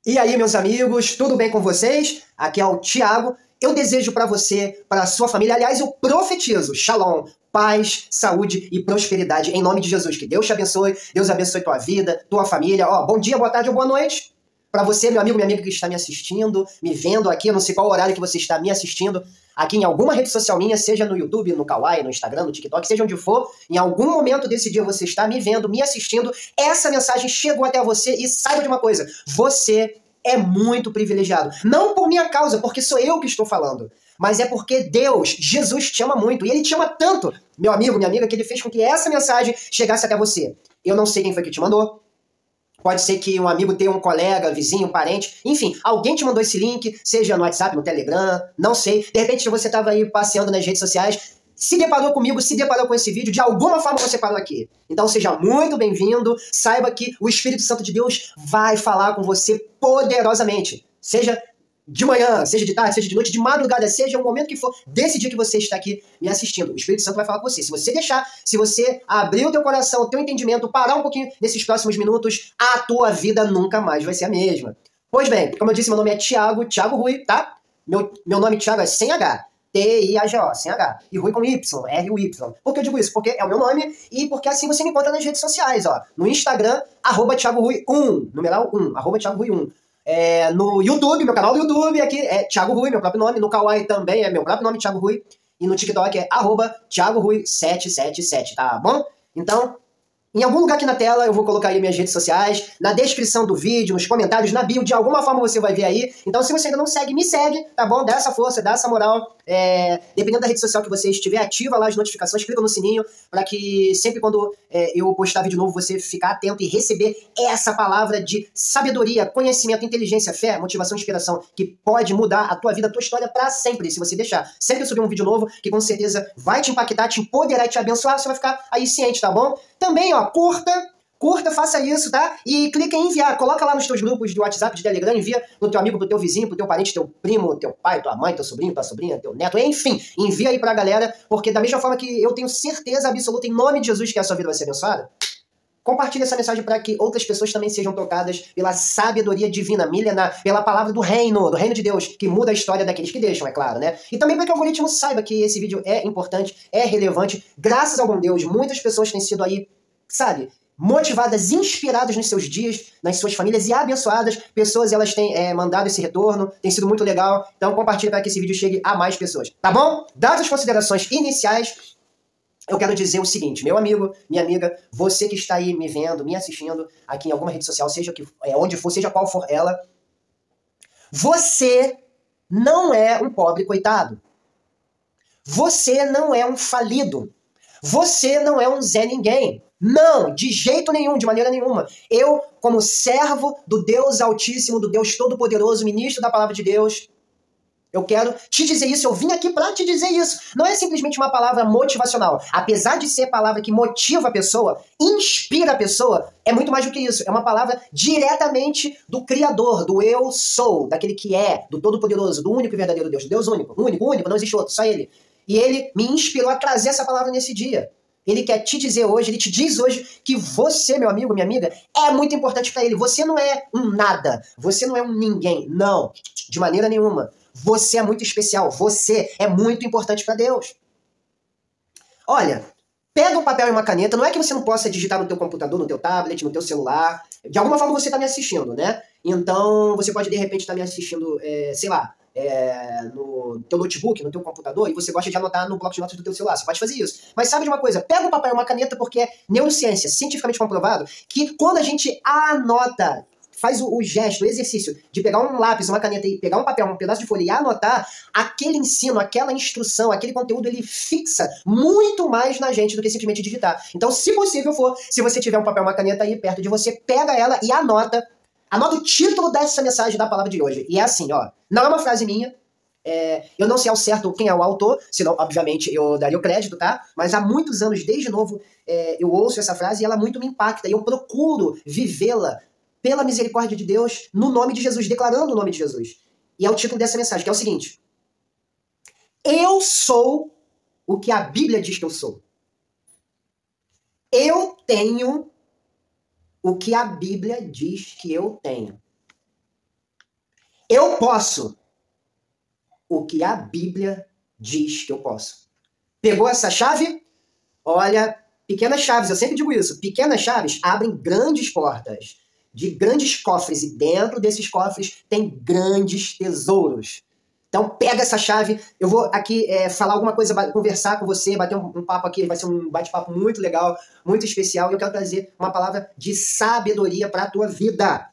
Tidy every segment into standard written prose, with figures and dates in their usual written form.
E aí, meus amigos, tudo bem com vocês? Aqui é o Thiago. Eu desejo para você, para a sua família, aliás, eu profetizo, shalom, paz, saúde e prosperidade, em nome de Jesus. Que Deus te abençoe, Deus abençoe tua vida, tua família. Ó, bom dia, boa tarde ou boa noite. Para você, meu amigo, minha amiga que está me assistindo, me vendo aqui, eu não sei qual horário que você está me assistindo, aqui em alguma rede social minha, seja no YouTube, no Kawaii, no Instagram, no TikTok, seja onde for, em algum momento desse dia você está me vendo, me assistindo, essa mensagem chegou até você e saiba de uma coisa, você é muito privilegiado. Não por minha causa, porque sou eu que estou falando, mas é porque Deus, Jesus, te ama muito, e Ele te ama tanto, meu amigo, minha amiga, que Ele fez com que essa mensagem chegasse até você. Eu não sei quem foi que te mandou, pode ser que um amigo tenha um colega, vizinho, parente, enfim, alguém te mandou esse link, seja no WhatsApp, no Telegram, não sei. De repente você estava aí passeando nas redes sociais, se deparou comigo, se deparou com esse vídeo, de alguma forma você parou aqui. Então seja muito bem-vindo, saiba que o Espírito Santo de Deus vai falar com você poderosamente. Seja de manhã, seja de tarde, seja de noite, de madrugada, seja o momento que for, desse dia que você está aqui me assistindo. O Espírito Santo vai falar com você. Se você deixar, se você abrir o teu coração, o teu entendimento, parar um pouquinho nesses próximos minutos, a tua vida nunca mais vai ser a mesma. Pois bem, como eu disse, meu nome é Thiago Rui, tá? Meu nome Thiago é sem H. T-I-A-G-O, sem H. E Rui com Y, R-U-Y. Por que eu digo isso? Porque é o meu nome e porque assim você me encontra nas redes sociais, ó. No Instagram, @Thiago Rui 1, numeral 1, @Thiago Rui 1. No YouTube, meu canal do YouTube aqui é Thiago Rui, meu próprio nome. No Kawaii também é meu próprio nome, Thiago Rui. E no TikTok é @Thiago Rui 777, tá bom? Então, em algum lugar aqui na tela eu vou colocar aí minhas redes sociais, na descrição do vídeo, nos comentários, na bio, de alguma forma você vai ver aí. Então se você ainda não segue, me segue, tá bom? Dá essa força, dá essa moral. Dependendo da rede social que você estiver, ativa lá as notificações, clica no sininho, para que sempre quando eu postar vídeo novo, você ficar atento e receber essa palavra de sabedoria, conhecimento, inteligência, fé, motivação, inspiração, que pode mudar a tua vida, a tua história para sempre, se você deixar. Sempre que eu subir um vídeo novo, que com certeza vai te impactar, te empoderar e te abençoar, você vai ficar aí ciente, tá bom? Também, ó, curta, faça isso, tá? E clica em enviar, coloca lá nos teus grupos de WhatsApp, de Telegram, envia pro teu amigo, pro teu vizinho, pro teu parente, teu primo, teu pai, tua mãe, teu sobrinho, tua sobrinha, teu neto, enfim, envia aí pra galera, porque da mesma forma que eu tenho certeza absoluta, em nome de Jesus, que a sua vida vai ser abençoada, compartilhe essa mensagem para que outras pessoas também sejam tocadas pela sabedoria divina, milenar, pela palavra do reino de Deus, que muda a história daqueles que deixam, é claro, né? E também para que o algoritmo saiba que esse vídeo é importante, é relevante, graças ao bom Deus, muitas pessoas têm sido aí, sabe, motivadas, inspiradas nos seus dias, nas suas famílias e abençoadas. Pessoas, elas têm mandado esse retorno, tem sido muito legal. Então compartilhe para que esse vídeo chegue a mais pessoas, tá bom? Dadas as considerações iniciais, eu quero dizer o seguinte, meu amigo, minha amiga, você que está aí me vendo, me assistindo aqui em alguma rede social, seja que, onde for, seja qual for ela, você não é um pobre coitado. Você não é um falido. Você não é um Zé Ninguém. Não, de jeito nenhum, de maneira nenhuma. Eu, como servo do Deus Altíssimo, do Deus Todo-Poderoso, ministro da Palavra de Deus, eu quero te dizer isso, eu vim aqui para te dizer isso. Não é simplesmente uma palavra motivacional. Apesar de ser palavra que motiva a pessoa, inspira a pessoa, é muito mais do que isso. É uma palavra diretamente do Criador, do Eu Sou, daquele que é, do Todo-Poderoso, do único e verdadeiro Deus. Deus único, único, não existe outro, só Ele. E Ele me inspirou a trazer essa palavra nesse dia. Ele quer te dizer hoje, ele te diz hoje que você, meu amigo, minha amiga, é muito importante para ele. Você não é um nada, você não é um ninguém, não, de maneira nenhuma. Você é muito especial, você é muito importante para Deus. Olha, pega um papel e uma caneta, não é que você não possa digitar no teu computador, no teu tablet, no teu celular, de alguma forma você está me assistindo, né? Então você pode de repente estar me assistindo, sei lá, no teu notebook, no teu computador, e você gosta de anotar no bloco de notas do teu celular, você pode fazer isso. Mas sabe de uma coisa? Pega um papel e uma caneta, porque é neurociência, cientificamente comprovado, que quando a gente anota, faz o gesto, o exercício de pegar um lápis, uma caneta e pegar um papel, um pedaço de folha e anotar, aquele ensino, aquela instrução, aquele conteúdo, ele fixa muito mais na gente do que simplesmente digitar. Então, se possível for, se você tiver um papel, uma caneta aí perto de você, pega ela e anota o título dessa mensagem da palavra de hoje. E é assim, ó, não é uma frase minha, eu não sei ao certo quem é o autor, senão, obviamente, eu daria o crédito, tá? Mas há muitos anos, desde novo, eu ouço essa frase e ela muito me impacta. E eu procuro vivê-la pela misericórdia de Deus, no nome de Jesus, declarando o nome de Jesus. E é o título dessa mensagem, que é o seguinte: eu sou o que a Bíblia diz que eu sou. Eu tenho o que a Bíblia diz que eu tenho. Eu posso o que a Bíblia diz que eu posso. Pegou essa chave? Olha, pequenas chaves, eu sempre digo isso, pequenas chaves abrem grandes portas, de grandes cofres, e dentro desses cofres tem grandes tesouros. Então pega essa chave, eu vou aqui falar alguma coisa, conversar com você, bater um papo aqui, vai ser um bate-papo muito legal, muito especial, e eu quero trazer uma palavra de sabedoria para a tua vida.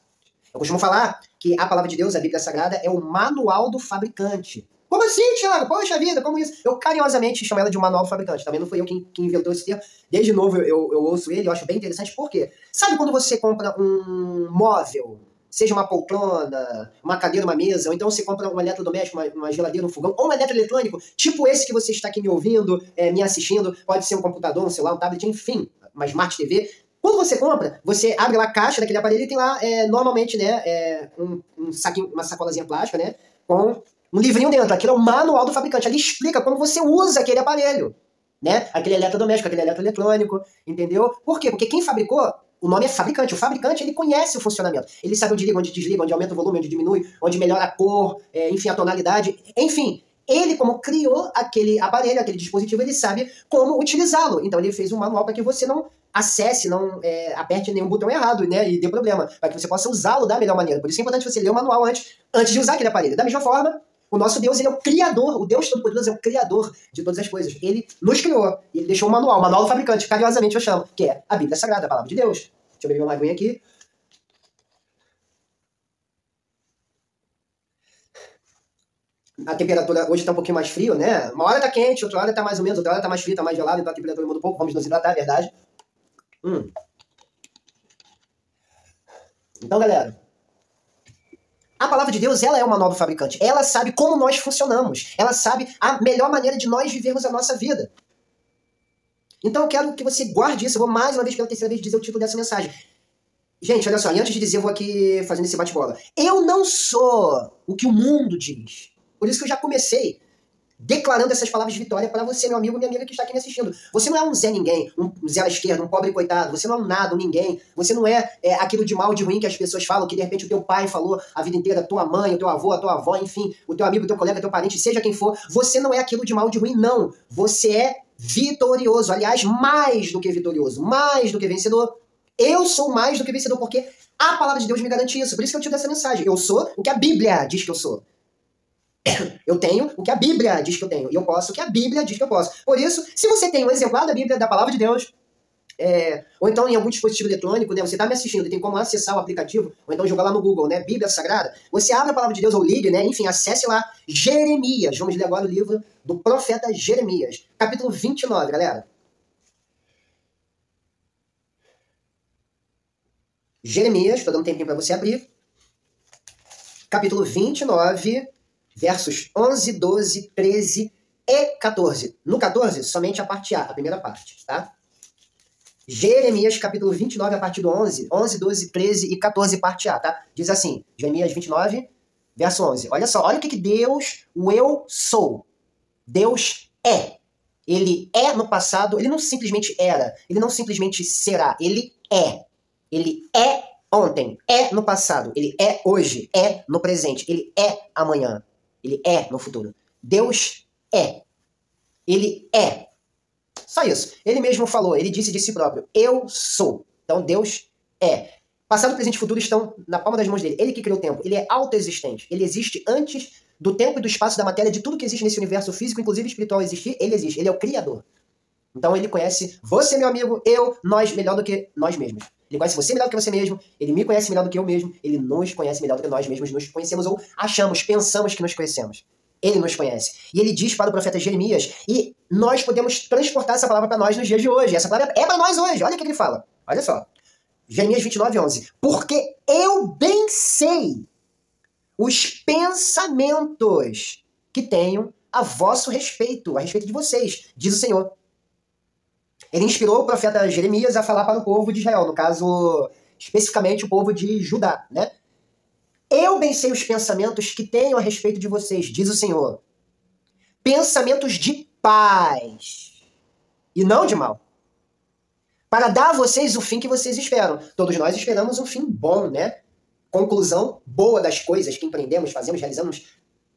Eu costumo falar que a palavra de Deus, a Bíblia Sagrada, é o manual do fabricante. Como assim, Thiago? Poxa vida, como isso? Eu carinhosamente chamo ela de um manual do fabricante. Também não fui eu quem inventou esse termo. Desde novo eu ouço ele, eu acho bem interessante. Por quê? Sabe quando você compra um móvel, seja uma poltrona, uma cadeira, uma mesa, ou então você compra um eletrodoméstico, uma geladeira, um fogão, ou um eletroeletrônico, tipo esse que você está aqui me ouvindo, me assistindo, pode ser um computador, um celular, um tablet, enfim, uma Smart TV. Quando você compra, você abre lá a caixa daquele aparelho e tem lá, normalmente, né, um saquinho, uma sacolazinha plástica, né, com um livrinho dentro. Aquilo é o manual do fabricante. Ali explica como você usa aquele aparelho, né, aquele eletrodoméstico, aquele eletroeletrônico, entendeu? Por quê? Porque quem fabricou, o nome é fabricante. O fabricante, ele conhece o funcionamento. Ele sabe onde liga, onde desliga, onde aumenta o volume, onde diminui, onde melhora a cor, enfim, a tonalidade, enfim. Ele, como criou aquele aparelho, aquele dispositivo, ele sabe como utilizá-lo. Então ele fez um manual para que você não acesse, não aperte nenhum botão errado, né, e dê problema, para que você possa usá-lo da melhor maneira. Por isso é importante você ler o manual antes de usar aquele aparelho. Da mesma forma, o nosso Deus, ele é o criador, o Deus Todo-Poderoso é o criador de todas as coisas. Ele nos criou, e ele deixou um manual, o manual do fabricante, carinhosamente eu chamo, que é a Bíblia Sagrada, a Palavra de Deus. Deixa eu beber uma aguinha aqui. A temperatura hoje está um pouquinho mais frio, né? Uma hora tá quente, outra hora tá mais ou menos, outra hora tá mais frio, tá mais gelado, então a temperatura muda um pouco, vamos nos hidratar, é verdade. Então, galera, a palavra de Deus, ela é uma nova fabricante. Ela sabe como nós funcionamos. Ela sabe a melhor maneira de nós vivermos a nossa vida. Então eu quero que você guarde isso. Eu vou mais uma vez, pela terceira vez, dizer o título dessa mensagem. Gente, olha só, e antes de dizer, eu vou aqui fazendo esse bate-bola. Eu não sou o que o mundo diz. Por isso que eu já comecei declarando essas palavras de vitória para você, meu amigo, minha amiga que está aqui me assistindo. Você não é um Zé Ninguém, um Zé à esquerda, um pobre coitado. Você não é um nada, um ninguém. Você não é aquilo de mal, de ruim que as pessoas falam, que de repente o teu pai falou a vida inteira, a tua mãe, o teu avô, a tua avó, enfim, o teu amigo, o teu colega, o teu parente, seja quem for. Você não é aquilo de mal, de ruim, não. Você é vitorioso. Aliás, mais do que vitorioso, mais do que vencedor. Eu sou mais do que vencedor, porque a palavra de Deus me garante isso. Por isso que eu te dou essa mensagem. Eu sou o que a Bíblia diz que eu sou. Eu tenho o que a Bíblia diz que eu tenho. E eu posso o que a Bíblia diz que eu posso. Por isso, se você tem um exemplar da Bíblia, da Palavra de Deus, ou então em algum dispositivo eletrônico, né, você está me assistindo e tem como acessar o aplicativo, ou então jogar lá no Google, né, Bíblia Sagrada, você abre a Palavra de Deus ou ligue, né, enfim, acesse lá Jeremias. Vamos ler agora o livro do profeta Jeremias. Capítulo 29, galera. Jeremias, estou dando um tempinho para você abrir. Capítulo 29, versos 11, 12, 13 e 14. No 14, somente a parte A, a primeira parte, tá? Jeremias, capítulo 29, a partir do 11, 12, 13 e 14, parte A, tá? Diz assim, Jeremias 29, verso 11. Olha só, olha o que Deus, o eu sou. Deus é. Ele é no passado, ele não simplesmente era, ele não simplesmente será, ele é. Ele é ontem, é no passado, ele é hoje, é no presente, ele é amanhã, ele é no futuro. Deus é. Ele é. Só isso. Ele mesmo falou, ele disse de si próprio, eu sou. Então Deus é. Passado, presente e futuro estão na palma das mãos dele. Ele que criou o tempo, ele é autoexistente. Ele existe antes do tempo e do espaço, da matéria, de tudo que existe nesse universo físico, inclusive espiritual existir, ele existe. Ele é o criador. Então ele conhece você, meu amigo, eu, nós, melhor do que nós mesmos. Ele conhece você melhor do que você mesmo, ele me conhece melhor do que eu mesmo, ele nos conhece melhor do que nós mesmos nos conhecemos ou achamos, pensamos que nos conhecemos. Ele nos conhece. E ele diz para o profeta Jeremias, e nós podemos transportar essa palavra para nós nos dias de hoje. Essa palavra é para nós hoje. Olha o que ele fala. Olha só. Jeremias 29, 11. Porque eu bem sei os pensamentos que tenho a vosso respeito, a respeito de vocês, diz o Senhor. Ele inspirou o profeta Jeremias a falar para o povo de Israel, no caso, especificamente o povo de Judá, né? Eu bem sei os pensamentos que tenho a respeito de vocês, diz o Senhor. Pensamentos de paz e não de mal. Para dar a vocês o fim que vocês esperam. Todos nós esperamos um fim bom, né? conclusão boa das coisas que empreendemos, fazemos, realizamos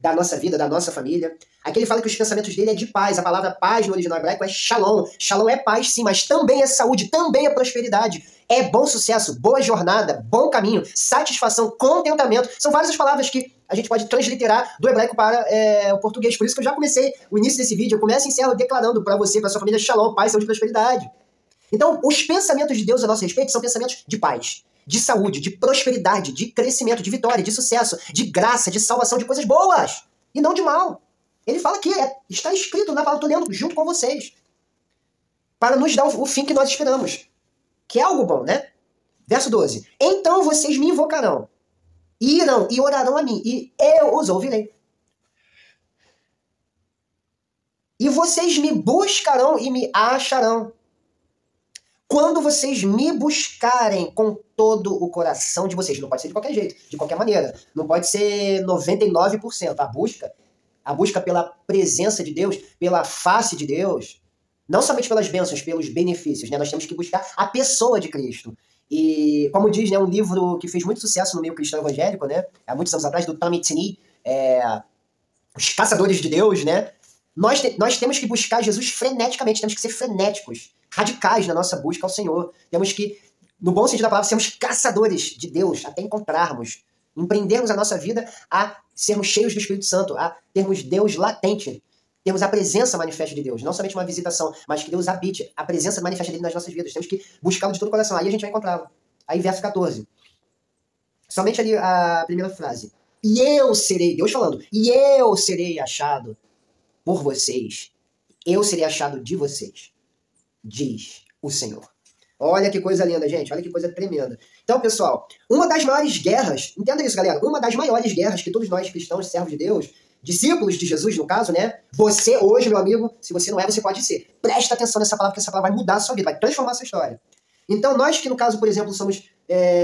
da nossa vida, da nossa família. Aqui ele fala que os pensamentos dele é de paz. A palavra paz no original hebraico é shalom. Shalom é paz, sim, mas também é saúde, também é prosperidade. É bom sucesso, boa jornada, bom caminho, satisfação, contentamento. São várias as palavras que a gente pode transliterar do hebraico para o português. Por isso que eu já comecei o início desse vídeo. Eu começo e encerro declarando para você, para sua família, shalom, paz, saúde e prosperidade. Então, os pensamentos de Deus a nosso respeito são pensamentos de paz, de saúde, de prosperidade, de crescimento, de vitória, de sucesso, de graça, de salvação, de coisas boas e não de mal. Ele fala que está escrito na palavra, estou lendo junto com vocês, para nos dar o fim que nós esperamos, que é algo bom, né? Verso 12. Então vocês me invocarão, irão e orarão a mim, e eu os ouvirei. E vocês me buscarão e me acharão, quando vocês me buscarem com todo o coração de vocês. Não pode ser de qualquer jeito, de qualquer maneira. Não pode ser 99%. A busca pela presença de Deus, pela face de Deus, não somente pelas bênçãos, pelos benefícios, né? Nós temos que buscar a pessoa de Cristo. E, como diz, né, um livro que fez muito sucesso no meio cristão evangélico, né, há muitos anos atrás, do Tammy Tzini, Os Caçadores de Deus, né? Nós temos que buscar Jesus freneticamente, temos que ser frenéticos, radicais na nossa busca ao Senhor. Temos que, no bom sentido da palavra, sermos caçadores de Deus até encontrarmos, empreendermos a nossa vida a sermos cheios do Espírito Santo, a termos Deus latente, termos a presença manifesta de Deus, não somente uma visitação, mas que Deus habite, a presença manifesta dele nas nossas vidas. Temos que buscá-lo de todo o coração, aí a gente vai encontrá-lo. Aí verso 14. Somente ali a primeira frase. E eu serei, Deus falando, e eu serei achado por vocês, eu serei achado de vocês, diz o Senhor. Olha que coisa linda, gente, olha que coisa tremenda. Então, pessoal, uma das maiores guerras, entenda isso, galera, uma das maiores guerras que todos nós cristãos, servos de Deus, discípulos de Jesus, no caso, né, você hoje, meu amigo, se você não é, você pode ser. Presta atenção nessa palavra, porque essa palavra vai mudar a sua vida, vai transformar a sua história. Então, nós que, no caso, por exemplo, somos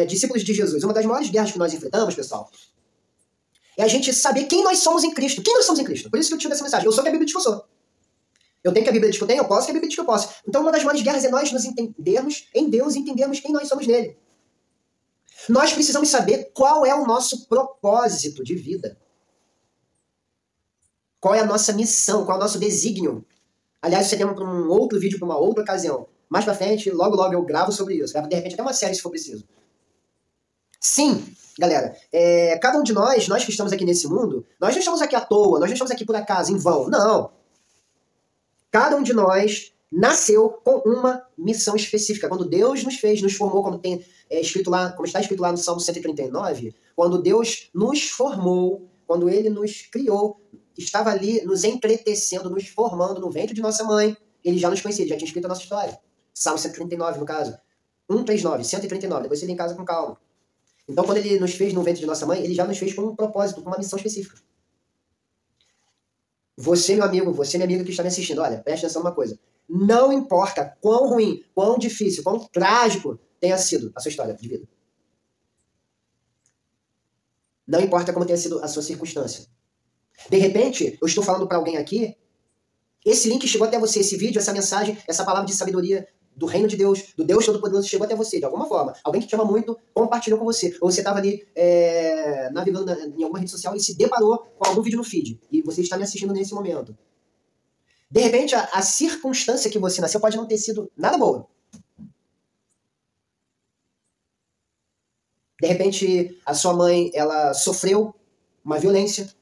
discípulos de Jesus, uma das maiores guerras que nós enfrentamos, pessoal, é a gente saber quem nós somos em Cristo. Quem nós somos em Cristo? Por isso que eu tive essa mensagem. Eu sou o que a Bíblia diz que eu sou. Eu tenho que a Bíblia diz que eu tenho, eu posso que a Bíblia diz que eu posso. Então uma das maiores guerras é nós nos entendermos em Deus e entendermos quem nós somos nele. Nós precisamos saber qual é o nosso propósito de vida. Qual é a nossa missão, qual é o nosso desígnio. Aliás, isso é tema para um outro vídeo, para uma outra ocasião. Mais pra frente, logo eu gravo sobre isso. Gravo de repente até uma série se for preciso. Sim, galera, cada um de nós que estamos aqui nesse mundo, nós não estamos aqui à toa, nós não estamos aqui por acaso, em vão, não. Cada um de nós nasceu com uma missão específica. Quando Deus nos fez, nos formou, como tem escrito lá, como está escrito lá no Salmo 139, quando Deus nos formou, quando Ele nos criou, estava ali nos entretecendo, nos formando no ventre de nossa mãe, Ele já nos conhecia, já tinha escrito a nossa história. Salmo 139, no caso. 139, 139, depois você lê em casa com calma. Então, quando Ele nos fez no ventre de nossa mãe, Ele já nos fez com um propósito, com uma missão específica. Você, meu amigo, você, minha amiga que está me assistindo, olha, preste atenção numa coisa. Não importa quão ruim, quão difícil, quão trágico tenha sido a sua história de vida. Não importa como tenha sido a sua circunstância. De repente, eu estou falando para alguém aqui, esse link chegou até você, esse vídeo, essa mensagem, essa palavra de sabedoria do reino de Deus, do Deus Todo-Poderoso, chegou até você, de alguma forma. Alguém que te ama muito compartilhou com você. Ou você estava ali navegando em alguma rede social e se deparou com algum vídeo no feed. E você está me assistindo nesse momento. De repente, a circunstância que você nasceu pode não ter sido nada boa. De repente, a sua mãe, ela sofreu uma violência.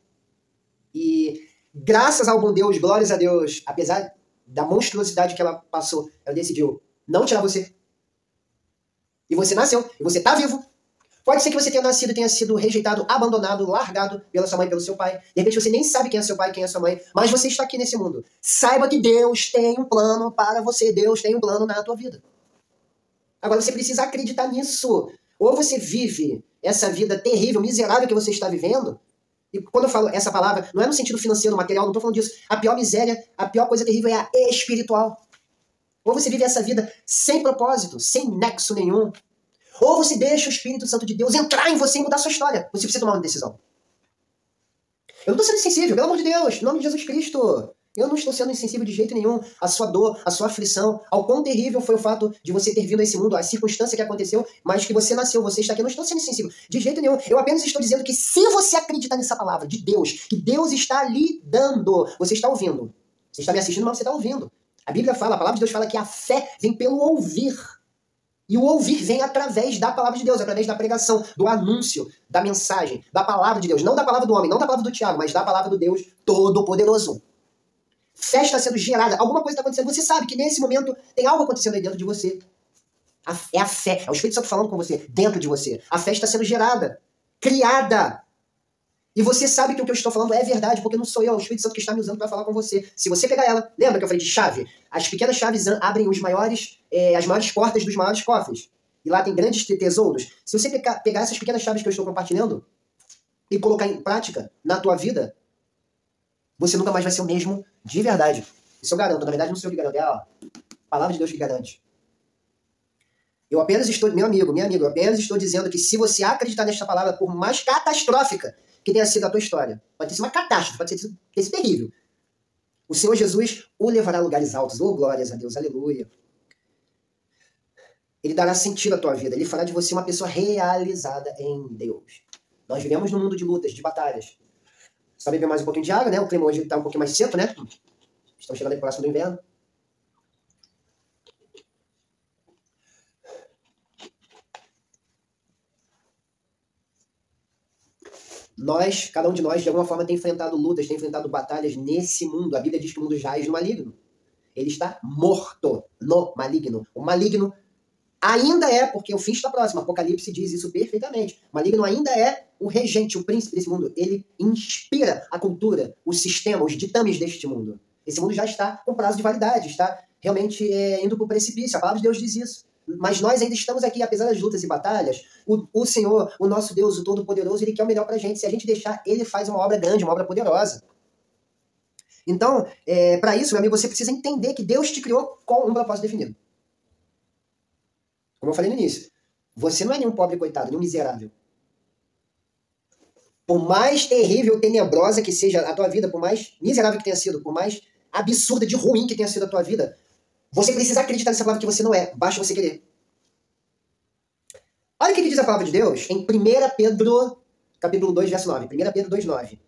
E graças ao bom Deus, glórias a Deus, apesar da monstruosidade que ela passou, ela decidiu não tirar você. E você nasceu, e você está vivo. Pode ser que você tenha nascido e tenha sido rejeitado, abandonado, largado pela sua mãe, pelo seu pai. De repente você nem sabe quem é seu pai, quem é sua mãe, mas você está aqui nesse mundo. Saiba que Deus tem um plano para você, Deus tem um plano na tua vida. Agora você precisa acreditar nisso. Ou você vive essa vida terrível, miserável que você está vivendo. E quando eu falo essa palavra, não é no sentido financeiro, material, não estou falando disso. A pior miséria, a pior coisa terrível é a espiritual. Ou você vive essa vida sem propósito, sem nexo nenhum. Ou você deixa o Espírito Santo de Deus entrar em você e mudar a sua história. Você precisa tomar uma decisão. Eu não estou sendo insensível, pelo amor de Deus, em nome de Jesus Cristo. Eu não estou sendo insensível de jeito nenhum à sua dor, à sua aflição, ao quão terrível foi o fato de você ter vindo a esse mundo, a circunstância que aconteceu, mas que você nasceu, você está aqui. Eu não estou sendo insensível de jeito nenhum. Eu apenas estou dizendo que se você acreditar nessa palavra de Deus, que Deus está lhe dando, você está ouvindo. Você está me assistindo, mas você está ouvindo. A Bíblia fala, a palavra de Deus fala que a fé vem pelo ouvir. E o ouvir vem através da palavra de Deus, através da pregação, do anúncio, da mensagem, da palavra de Deus. Não da palavra do homem, não da palavra do Tiago, mas da palavra do Deus Todo-Poderoso. Fé está sendo gerada, alguma coisa está acontecendo. Você sabe que nesse momento tem algo acontecendo aí dentro de você. É a fé, é o Espírito Santo falando com você, dentro de você. A fé está sendo gerada, criada. E você sabe que o que eu estou falando é verdade, porque não sou eu, é o Espírito Santo que está me usando para falar com você. Se você pegar ela, lembra que eu falei de chave? As pequenas chaves abrem as maiores portas dos maiores cofres. E lá tem grandes tesouros. Se você pegar essas pequenas chaves que eu estou compartilhando e colocar em prática na tua vida, você nunca mais vai ser o mesmo de verdade. Isso eu garanto. Na verdade, não sou eu que garanto, é a palavra de Deus que garante. Eu apenas estou, meu amigo, minha amiga, eu apenas estou dizendo que se você acreditar nesta palavra, por mais catastrófica que tenha sido a tua história, pode ter sido uma catástrofe, pode ter sido terrível, o Senhor Jesus o levará a lugares altos. Oh, glórias a Deus, aleluia. Ele dará sentido à tua vida, ele fará de você uma pessoa realizada em Deus. Nós vivemos num mundo de lutas, de batalhas. Só beber mais um pouquinho de água, né? O clima hoje está um pouquinho mais seco, né? Estamos chegando aí próximo do inverno. Nós, cada um de nós, de alguma forma, tem enfrentado lutas, tem enfrentado batalhas nesse mundo. A Bíblia diz que o mundo jaz no maligno. Ele está morto no maligno. O maligno ainda é, porque o fim está próximo. Apocalipse diz isso perfeitamente. O maligno ainda é o regente, o príncipe desse mundo. Ele inspira a cultura, o sistema, os ditames deste mundo. Esse mundo já está com prazo de validade, está realmente indo para o precipício. A palavra de Deus diz isso. Mas nós ainda estamos aqui, apesar das lutas e batalhas, o Senhor, o nosso Deus, o Todo-Poderoso, Ele quer o melhor pra gente. Se a gente deixar, Ele faz uma obra grande, uma obra poderosa. Então, para isso, meu amigo, você precisa entender que Deus te criou com um propósito definido. Como eu falei no início, você não é nenhum pobre coitado, nenhum miserável. Por mais terrível, tenebrosa que seja a tua vida, por mais miserável que tenha sido, por mais absurda de ruim que tenha sido a tua vida, você precisa acreditar nessa palavra que você não é. Basta você querer. Olha o que diz a palavra de Deus em 1 Pedro, capítulo 2, verso 9. 1 Pedro 2, 9.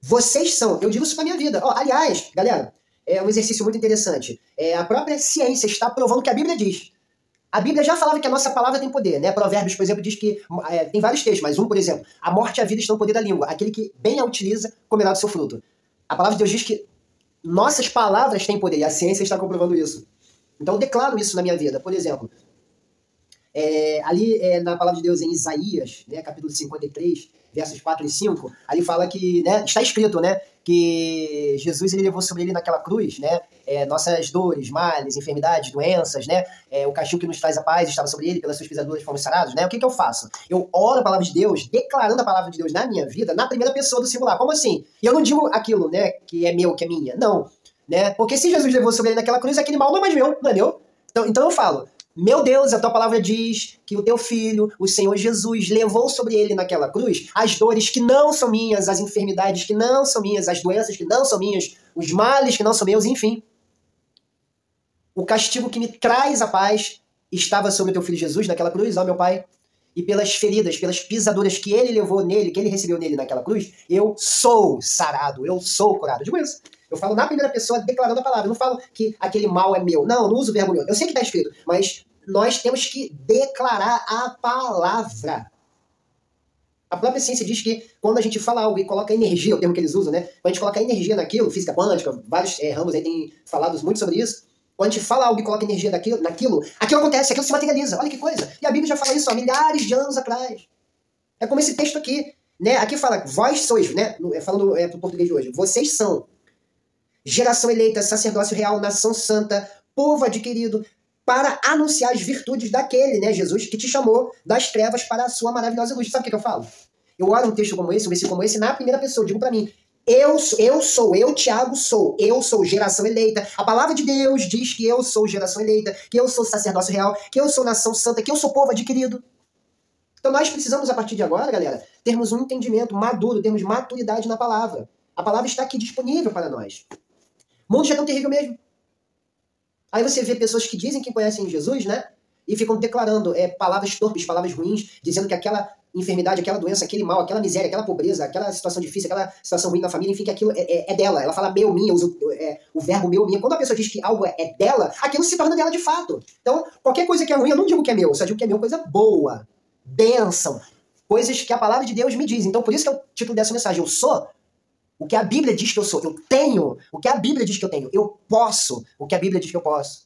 Vocês são, eu digo isso pra minha vida. Aliás, galera, é um exercício muito interessante. A própria ciência está provando o que a Bíblia diz. A Bíblia já falava que a nossa palavra tem poder, né? Provérbios, por exemplo, diz que tem vários textos, mas por exemplo, a morte e a vida estão no poder da língua. Aquele que bem a utiliza comerá do seu fruto. A palavra de Deus diz que nossas palavras têm poder, e a ciência está comprovando isso. Então eu declaro isso na minha vida. Por exemplo, ali na palavra de Deus em Isaías, né, capítulo 53, versos 4 e 5, ali fala que, né, está escrito, né, que Jesus ele levou sobre ele naquela cruz, né, nossas dores, males, enfermidades, doenças, né, o castigo que nos traz a paz estava sobre ele, pelas suas pisaduras fomos sarados, né. O que eu faço? Eu oro a palavra de Deus, declarando a palavra de Deus na minha vida, na primeira pessoa do singular. Como assim? E eu não digo aquilo, né, que é meu, que é minha. Não. Né? Porque se Jesus levou sobre ele naquela cruz, aquele mal não é mais meu, não é meu. Então eu falo, meu Deus, a tua palavra diz que o teu filho, o Senhor Jesus, levou sobre ele naquela cruz as dores que não são minhas, as enfermidades que não são minhas, as doenças que não são minhas, os males que não são meus, enfim. O castigo que me traz a paz estava sobre o teu filho Jesus naquela cruz, ó meu Pai. E pelas feridas, pelas pisaduras que ele levou nele, que ele recebeu nele naquela cruz, eu sou sarado, eu sou curado. Eu digo isso. Eu falo na primeira pessoa, declarando a palavra. Eu não falo que aquele mal é meu. Não uso o verbo meu. Eu sei que está escrito, mas nós temos que declarar a palavra. A própria ciência diz que quando a gente fala algo e coloca energia, é o termo que eles usam, né? Quando a gente coloca energia naquilo, física quântica, vários ramos aí têm falado muito sobre isso. Quando a gente fala algo e coloca energia naquilo, aquilo acontece, aquilo se materializa. Olha que coisa. E a Bíblia já fala isso há milhares de anos atrás. É como esse texto aqui, né? Aqui fala, vós sois, né? Falando pro português de hoje, vocês são geração eleita, sacerdócio real, nação santa, povo adquirido, para anunciar as virtudes daquele, né, Jesus, que te chamou das trevas para a sua maravilhosa luz. Sabe o que eu falo? Eu oro um texto como esse, um versículo como esse, na primeira pessoa, eu digo para mim, eu, Tiago, eu sou geração eleita. A palavra de Deus diz que eu sou geração eleita, que eu sou sacerdócio real, que eu sou nação santa, que eu sou povo adquirido. Então nós precisamos, a partir de agora, galera, termos um entendimento maduro, termos maturidade na palavra. A palavra está aqui disponível para nós. O mundo já é tão terrível mesmo. Aí você vê pessoas que dizem que conhecem Jesus, né? E ficam declarando palavras torpes, palavras ruins, dizendo que aquela enfermidade, aquela doença, aquele mal, aquela miséria, aquela pobreza, aquela situação difícil, aquela situação ruim na família, enfim, que aquilo é dela. Ela fala meu, minha, usa o verbo meu, minha. Quando a pessoa diz que algo é dela, aquilo se torna dela de fato. Então, qualquer coisa que é ruim, eu não digo que é meu, eu só digo que é meu, coisa boa, bênção, coisas que a palavra de Deus me diz. Então, por isso que é o título dessa mensagem. Eu sou o que a Bíblia diz que eu sou. Eu tenho o que a Bíblia diz que eu tenho. Eu posso o que a Bíblia diz que eu posso.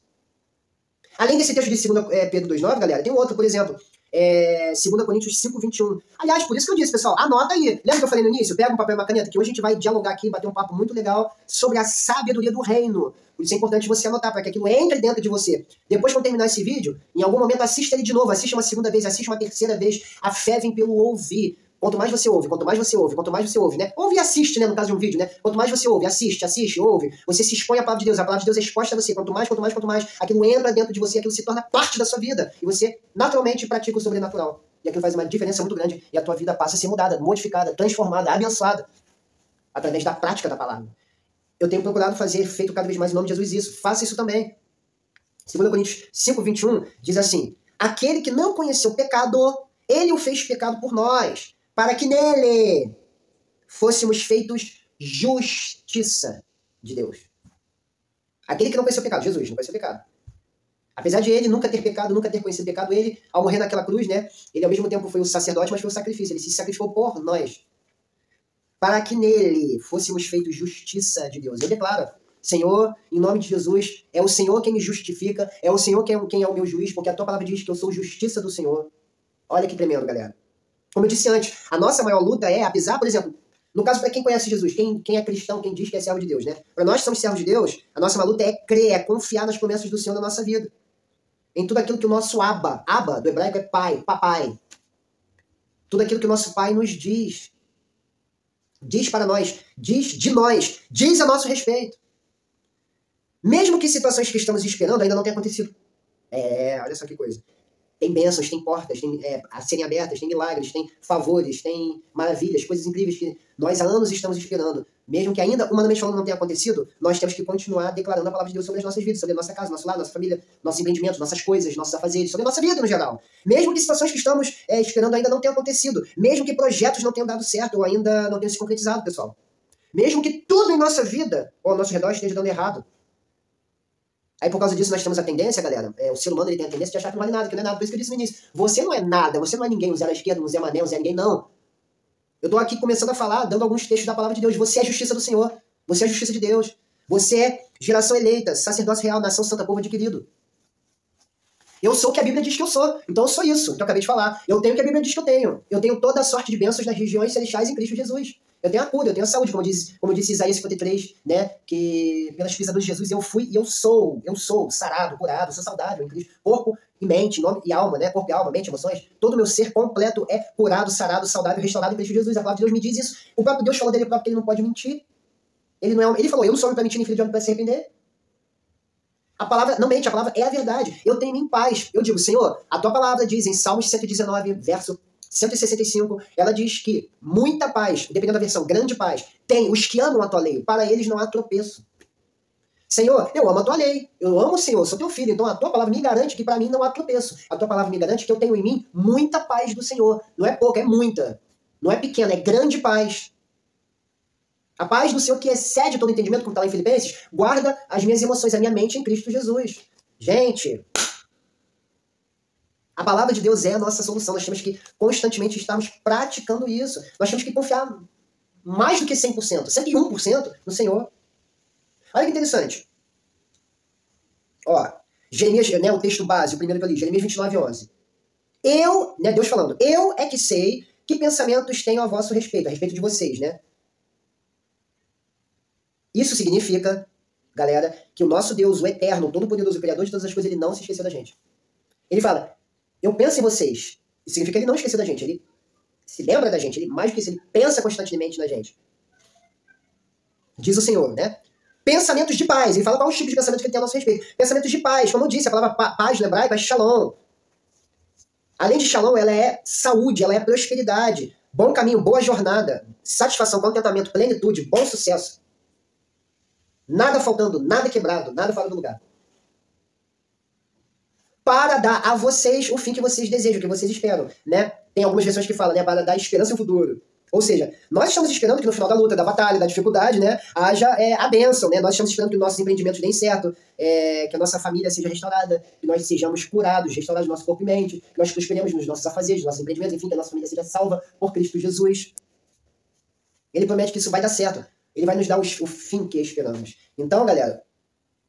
Além desse texto de 2 Pedro 2,9, galera, tem outro, por exemplo, 2 Coríntios 5,21. Aliás, por isso que eu disse, pessoal, anota aí. Lembra que eu falei no início? Pega um papel e uma caneta, que hoje a gente vai dialogar aqui, bater um papo muito legal sobre a sabedoria do reino. Por isso é importante você anotar, para que aquilo entre dentro de você. Depois, quando terminar esse vídeo, em algum momento assista ele de novo, assista uma segunda vez, assista uma terceira vez. A fé vem pelo ouvir. Quanto mais você ouve, quanto mais você ouve, quanto mais você ouve, né? Ouve e assiste, né? No caso de um vídeo, né? Quanto mais você ouve, assiste, ouve. Você se expõe à palavra de Deus. A palavra de Deus é exposta a você. Quanto mais, aquilo entra dentro de você, aquilo se torna parte da sua vida. E você, naturalmente, pratica o sobrenatural. E aquilo faz uma diferença muito grande. E a tua vida passa a ser mudada, modificada, transformada, abençoada. Através da prática da palavra. Eu tenho procurado fazer, feito cada vez mais em nome de Jesus isso. Faça isso também. 2 Coríntios 5,21 diz assim: aquele que não conheceu o pecado, ele o fez pecado por nós, para que nele fôssemos feitos justiça de Deus. Aquele que não conheceu o pecado, Jesus, não conheceu o pecado. Apesar de ele nunca ter pecado, nunca ter conhecido o pecado, ele, ao morrer naquela cruz, né, ele ao mesmo tempo foi o sacerdote, mas foi o sacrifício. Ele se sacrificou por nós. Para que nele fôssemos feitos justiça de Deus. Eu declaro, Senhor, em nome de Jesus, é o Senhor quem me justifica, é o Senhor quem é o meu juiz, porque a tua palavra diz que eu sou justiça do Senhor. Olha que tremendo, galera. Como eu disse antes, a nossa maior luta é, apesar, por exemplo, no caso para quem conhece Jesus, quem é cristão, quem diz que é servo de Deus, né? Para nós que somos servos de Deus, a nossa maior luta é crer, é confiar nas promessas do Senhor na nossa vida. Em tudo aquilo que o nosso Abba do hebraico é pai, papai. Tudo aquilo que o nosso pai nos diz. Diz para nós, diz de nós, diz a nosso respeito. Mesmo que situações que estamos esperando ainda não tenham acontecido. Olha só que coisa. Tem bênçãos, tem portas a serem abertas, tem milagres, tem favores, tem maravilhas, coisas incríveis que nós há anos estamos esperando. Mesmo que ainda, humanamente falando, não tenha acontecido, nós temos que continuar declarando a palavra de Deus sobre as nossas vidas, sobre a nossa casa, nosso lar, nossa família, nossos empreendimentos, nossas coisas, nossos afazeres, sobre a nossa vida no geral. Mesmo que situações que estamos esperando ainda não tenham acontecido, mesmo que projetos não tenham dado certo ou ainda não tenham se concretizado, pessoal. Mesmo que tudo em nossa vida ou ao nosso redor esteja dando errado. Aí, por causa disso, nós temos a tendência, galera, o ser humano ele tem a tendência de achar que não vale nada, que não é nada. Por isso que eu disse no início, você não é nada, você não é ninguém, um Zé à esquerda, um Zé Mané, um Zé ninguém, não. Eu tô aqui começando a falar, dando alguns textos da palavra de Deus. Você é a justiça do Senhor, você é a justiça de Deus, você é geração eleita, sacerdócio real, nação santa, povo adquirido. Eu sou o que a Bíblia diz que eu sou, então eu sou isso, que eu acabei de falar. Eu tenho o que a Bíblia diz que eu tenho. Eu tenho toda a sorte de bênçãos nas regiões celestiais em Cristo Jesus. Eu tenho a cura, eu tenho a saúde, como disse Isaías 53, né? Que pelas pisaduras de Jesus eu fui e eu sou sarado, curado, sou saudável em Cristo. Corpo e mente, nome e alma, né? Corpo e alma, mente, emoções. Todo o meu ser completo é curado, sarado, saudável, restaurado em Cristo Jesus. A palavra de Deus me diz isso. O próprio Deus falou dele próprio que ele não pode mentir. Ele falou, eu não sou homem para mentir, nem filho de homem para se arrepender. A palavra não mente, a palavra é a verdade. Eu tenho em paz. Eu digo, Senhor, a tua palavra diz em Salmos 119, verso 165, ela diz que muita paz, dependendo da versão, grande paz, tem os que amam a tua lei. Para eles não há tropeço. Senhor, eu amo a tua lei. Eu amo o Senhor, sou teu filho. Então a tua palavra me garante que para mim não há tropeço. A tua palavra me garante que eu tenho em mim muita paz do Senhor. Não é pouca, é muita. Não é pequena, é grande paz. A paz do Senhor que excede todo entendimento, como está lá em Filipenses, guarda as minhas emoções, a minha mente em Cristo Jesus. Gente, a palavra de Deus é a nossa solução. Nós temos que constantemente estarmos praticando isso. Nós temos que confiar mais do que 100%, 101% no Senhor. Olha que interessante. Ó, Jeremias, né, o texto base, o primeiro que eu li, Jeremias 29:11. Eu, né, Deus falando, eu é que sei que pensamentos tenho a vosso respeito, a respeito de vocês, né? Isso significa, galera, que o nosso Deus, o eterno, o todo-poderoso, o criador de todas as coisas, ele não se esqueceu da gente. Ele fala, eu penso em vocês. Isso significa que ele não esqueceu da gente. Ele se lembra da gente. Ele, mais do que isso, ele pensa constantemente na gente. Diz o Senhor, né? Pensamentos de paz. Ele fala qual o tipo de pensamento que ele tem a nosso respeito. Pensamentos de paz. Como eu disse, a palavra paz no hebraico é shalom. Além de shalom, ela é saúde, ela é prosperidade, bom caminho, boa jornada, satisfação, contentamento, plenitude, bom sucesso. Nada faltando, nada quebrado, nada fora do lugar. Para dar a vocês o fim que vocês desejam, que vocês esperam, né? Tem algumas versões que falam, né? Para dar esperança no futuro. Ou seja, nós estamos esperando que no final da luta, da batalha, da dificuldade, né, haja a bênção, né? Nós estamos esperando que nossos empreendimentos deem certo, que a nossa família seja restaurada, que nós sejamos curados, restaurados no nosso corpo e mente, que nós prosperemos nos nossos afazeres, nos nossos empreendimentos, enfim, que a nossa família seja salva por Cristo Jesus. Ele promete que isso vai dar certo. Ele vai nos dar o fim que esperamos. Então, galera,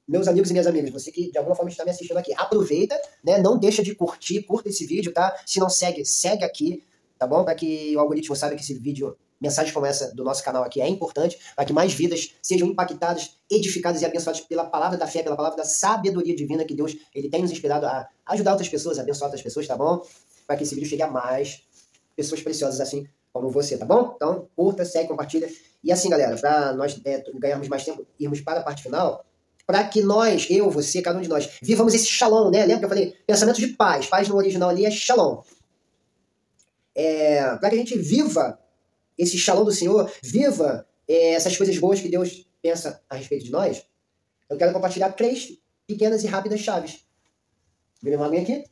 meus amigos e minhas amigas, você que de alguma forma está me assistindo aqui, aproveita, né? Não deixa de curta esse vídeo, tá? Se não segue, segue aqui, tá bom? Para que o algoritmo saiba que esse vídeo, mensagens como essa do nosso canal aqui é importante, para que mais vidas sejam impactadas, edificadas e abençoadas pela palavra da fé, pela palavra da sabedoria divina que Deus ele tem nos inspirado a ajudar outras pessoas, a abençoar outras pessoas, tá bom? Para que esse vídeo chegue a mais pessoas preciosas assim como você, tá bom? Então, curta, segue, compartilha. E assim, galera, para nós ganharmos mais tempo, irmos para a parte final, para que nós, eu, você, cada um de nós, vivamos esse shalom, né? Lembra que eu falei? Pensamento de paz. Paz no original ali é shalom. Para que a gente viva esse shalom do Senhor, viva essas coisas boas que Deus pensa a respeito de nós, eu quero compartilhar 3 pequenas e rápidas chaves. Vem uma aguinha aqui.